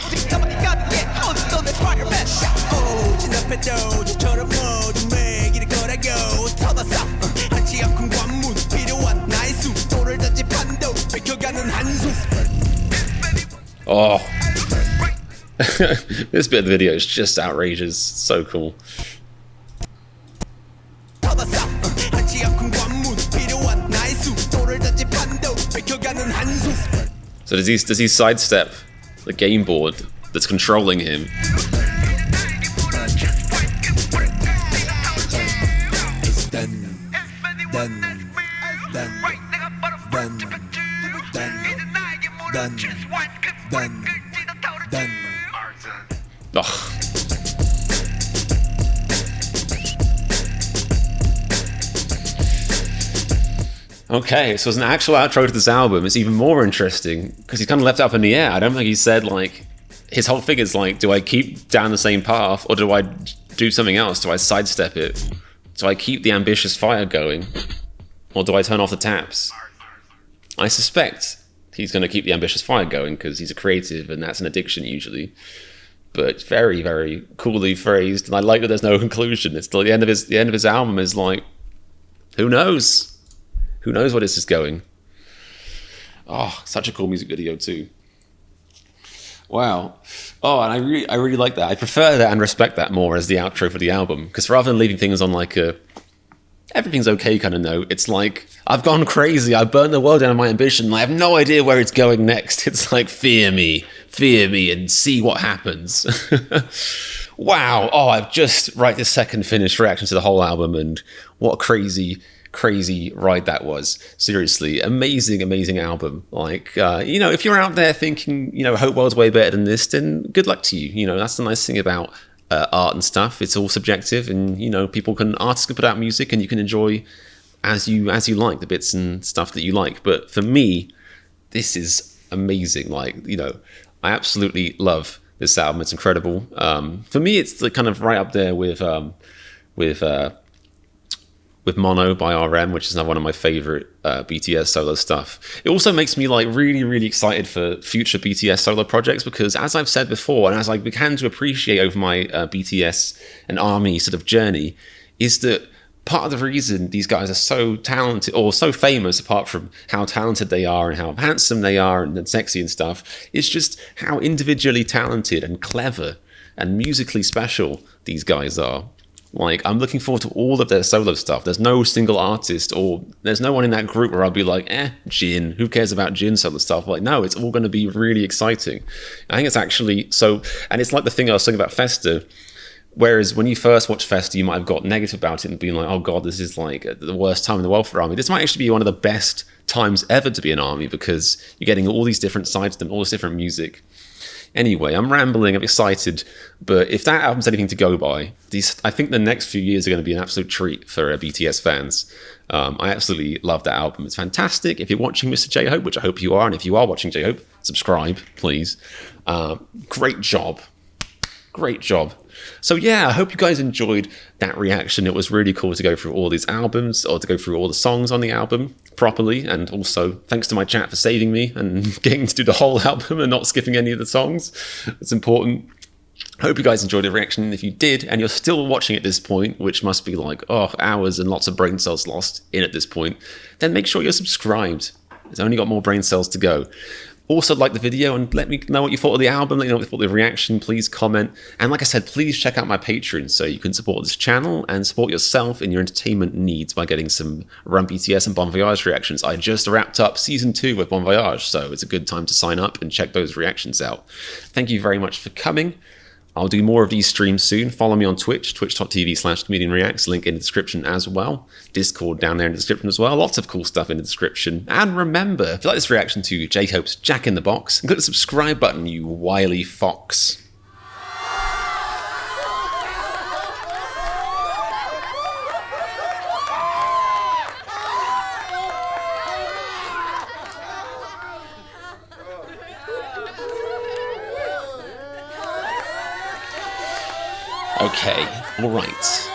A: Oh. This bit of the video is just outrageous. So cool. So does he sidestep the game board that's controlling him?
D: It's done. Done. Done. Done. Done. Done. Done. Done.
A: Ugh. Okay, so as an actual outro to this album, it's even more interesting because he's kind of left up in the air. I don't think he said, like, his whole thing is like, do I keep down the same path or do I do something else? Do I sidestep it? Do I keep the ambitious fire going or do I turn off the taps? I suspect he's going to keep the ambitious fire going because he's a creative and that's an addiction usually. But very, very coolly phrased, and I like that there's no conclusion. It's till the end of his album is like, who knows? Who knows where this is going? Oh, such a cool music video too. Wow. Oh, and I really like that. I prefer that and respect that more as the outro for the album, because rather than leaving things on like a everything's okay kind of note, it's like, I've gone crazy, I've burnt the world down on my ambition, I have no idea where it's going next. It's like, fear me, and see what happens. Wow. Oh, I've just right this second finished reaction to the whole album, and what a crazy ride that was. Seriously, amazing album. Like, if you're out there thinking, Hope World's way better than this, then good luck to you. That's the nice thing about art and stuff. It's all subjective, and artists can put out music, and you can enjoy as you like the bits and stuff that you like. But for me, this is amazing. Like, I absolutely love this album. It's incredible. For me, it's like kind of right up there with Mono by RM, which is another one of my favorite BTS solo stuff. It also makes me like really excited for future BTS solo projects, because as I've said before, and as I began to appreciate over my BTS and ARMY sort of journey, is that part of the reason these guys are so talented or so famous, apart from how talented they are and how handsome they are and sexy and stuff, is just how individually talented and clever and musically special these guys are. Like, I'm looking forward to all of their solo stuff. There's no single artist, or there's no one in that group where I'll be like, Jin, who cares about Jin solo stuff? Like, no, it's all going to be really exciting. I think it's actually so, and it's like the thing I was saying about Festa, whereas when you first watch Festa, you might have got negative about it and being like, oh God, this is like the worst time in the world for ARMY. This might actually be one of the best times ever to be an ARMY, because you're getting all these different sides to them, all this different music. Anyway, I'm rambling, I'm excited, but if that album's anything to go by, I think the next few years are going to be an absolute treat for BTS fans. I absolutely love that album. It's fantastic. If you're watching Mr. J-Hope, which I hope you are, and if you are watching J-Hope, subscribe, please. Great job. So yeah, I hope you guys enjoyed that reaction. It was really cool to go through all these albums, or to go through all the songs on the album properly, and also thanks to my chat for saving me and getting to do the whole album and not skipping any of the songs. It's important. Hope you guys enjoyed the reaction. If you did, and you're still watching at this point, which must be like, hours and lots of brain cells lost in at this point, then make sure you're subscribed. It's only got more brain cells to go. Also, like the video and let me know what you thought of the album, let me know what you thought of the reaction, please comment. And like I said, please check out my Patreon so you can support this channel and support yourself in your entertainment needs by getting some Run BTS and Bon Voyage reactions. I just wrapped up Season 2 with Bon Voyage, so it's a good time to sign up and check those reactions out. Thank you very much for coming. I'll do more of these streams soon. Follow me on Twitch, twitch.tv/comedianreacts, link in the description as well. Discord down there in the description as well. Lots of cool stuff in the description. And remember, if you like this reaction to J-Hope's Jack in the Box, click the subscribe button, you wily fox. Okay, all right.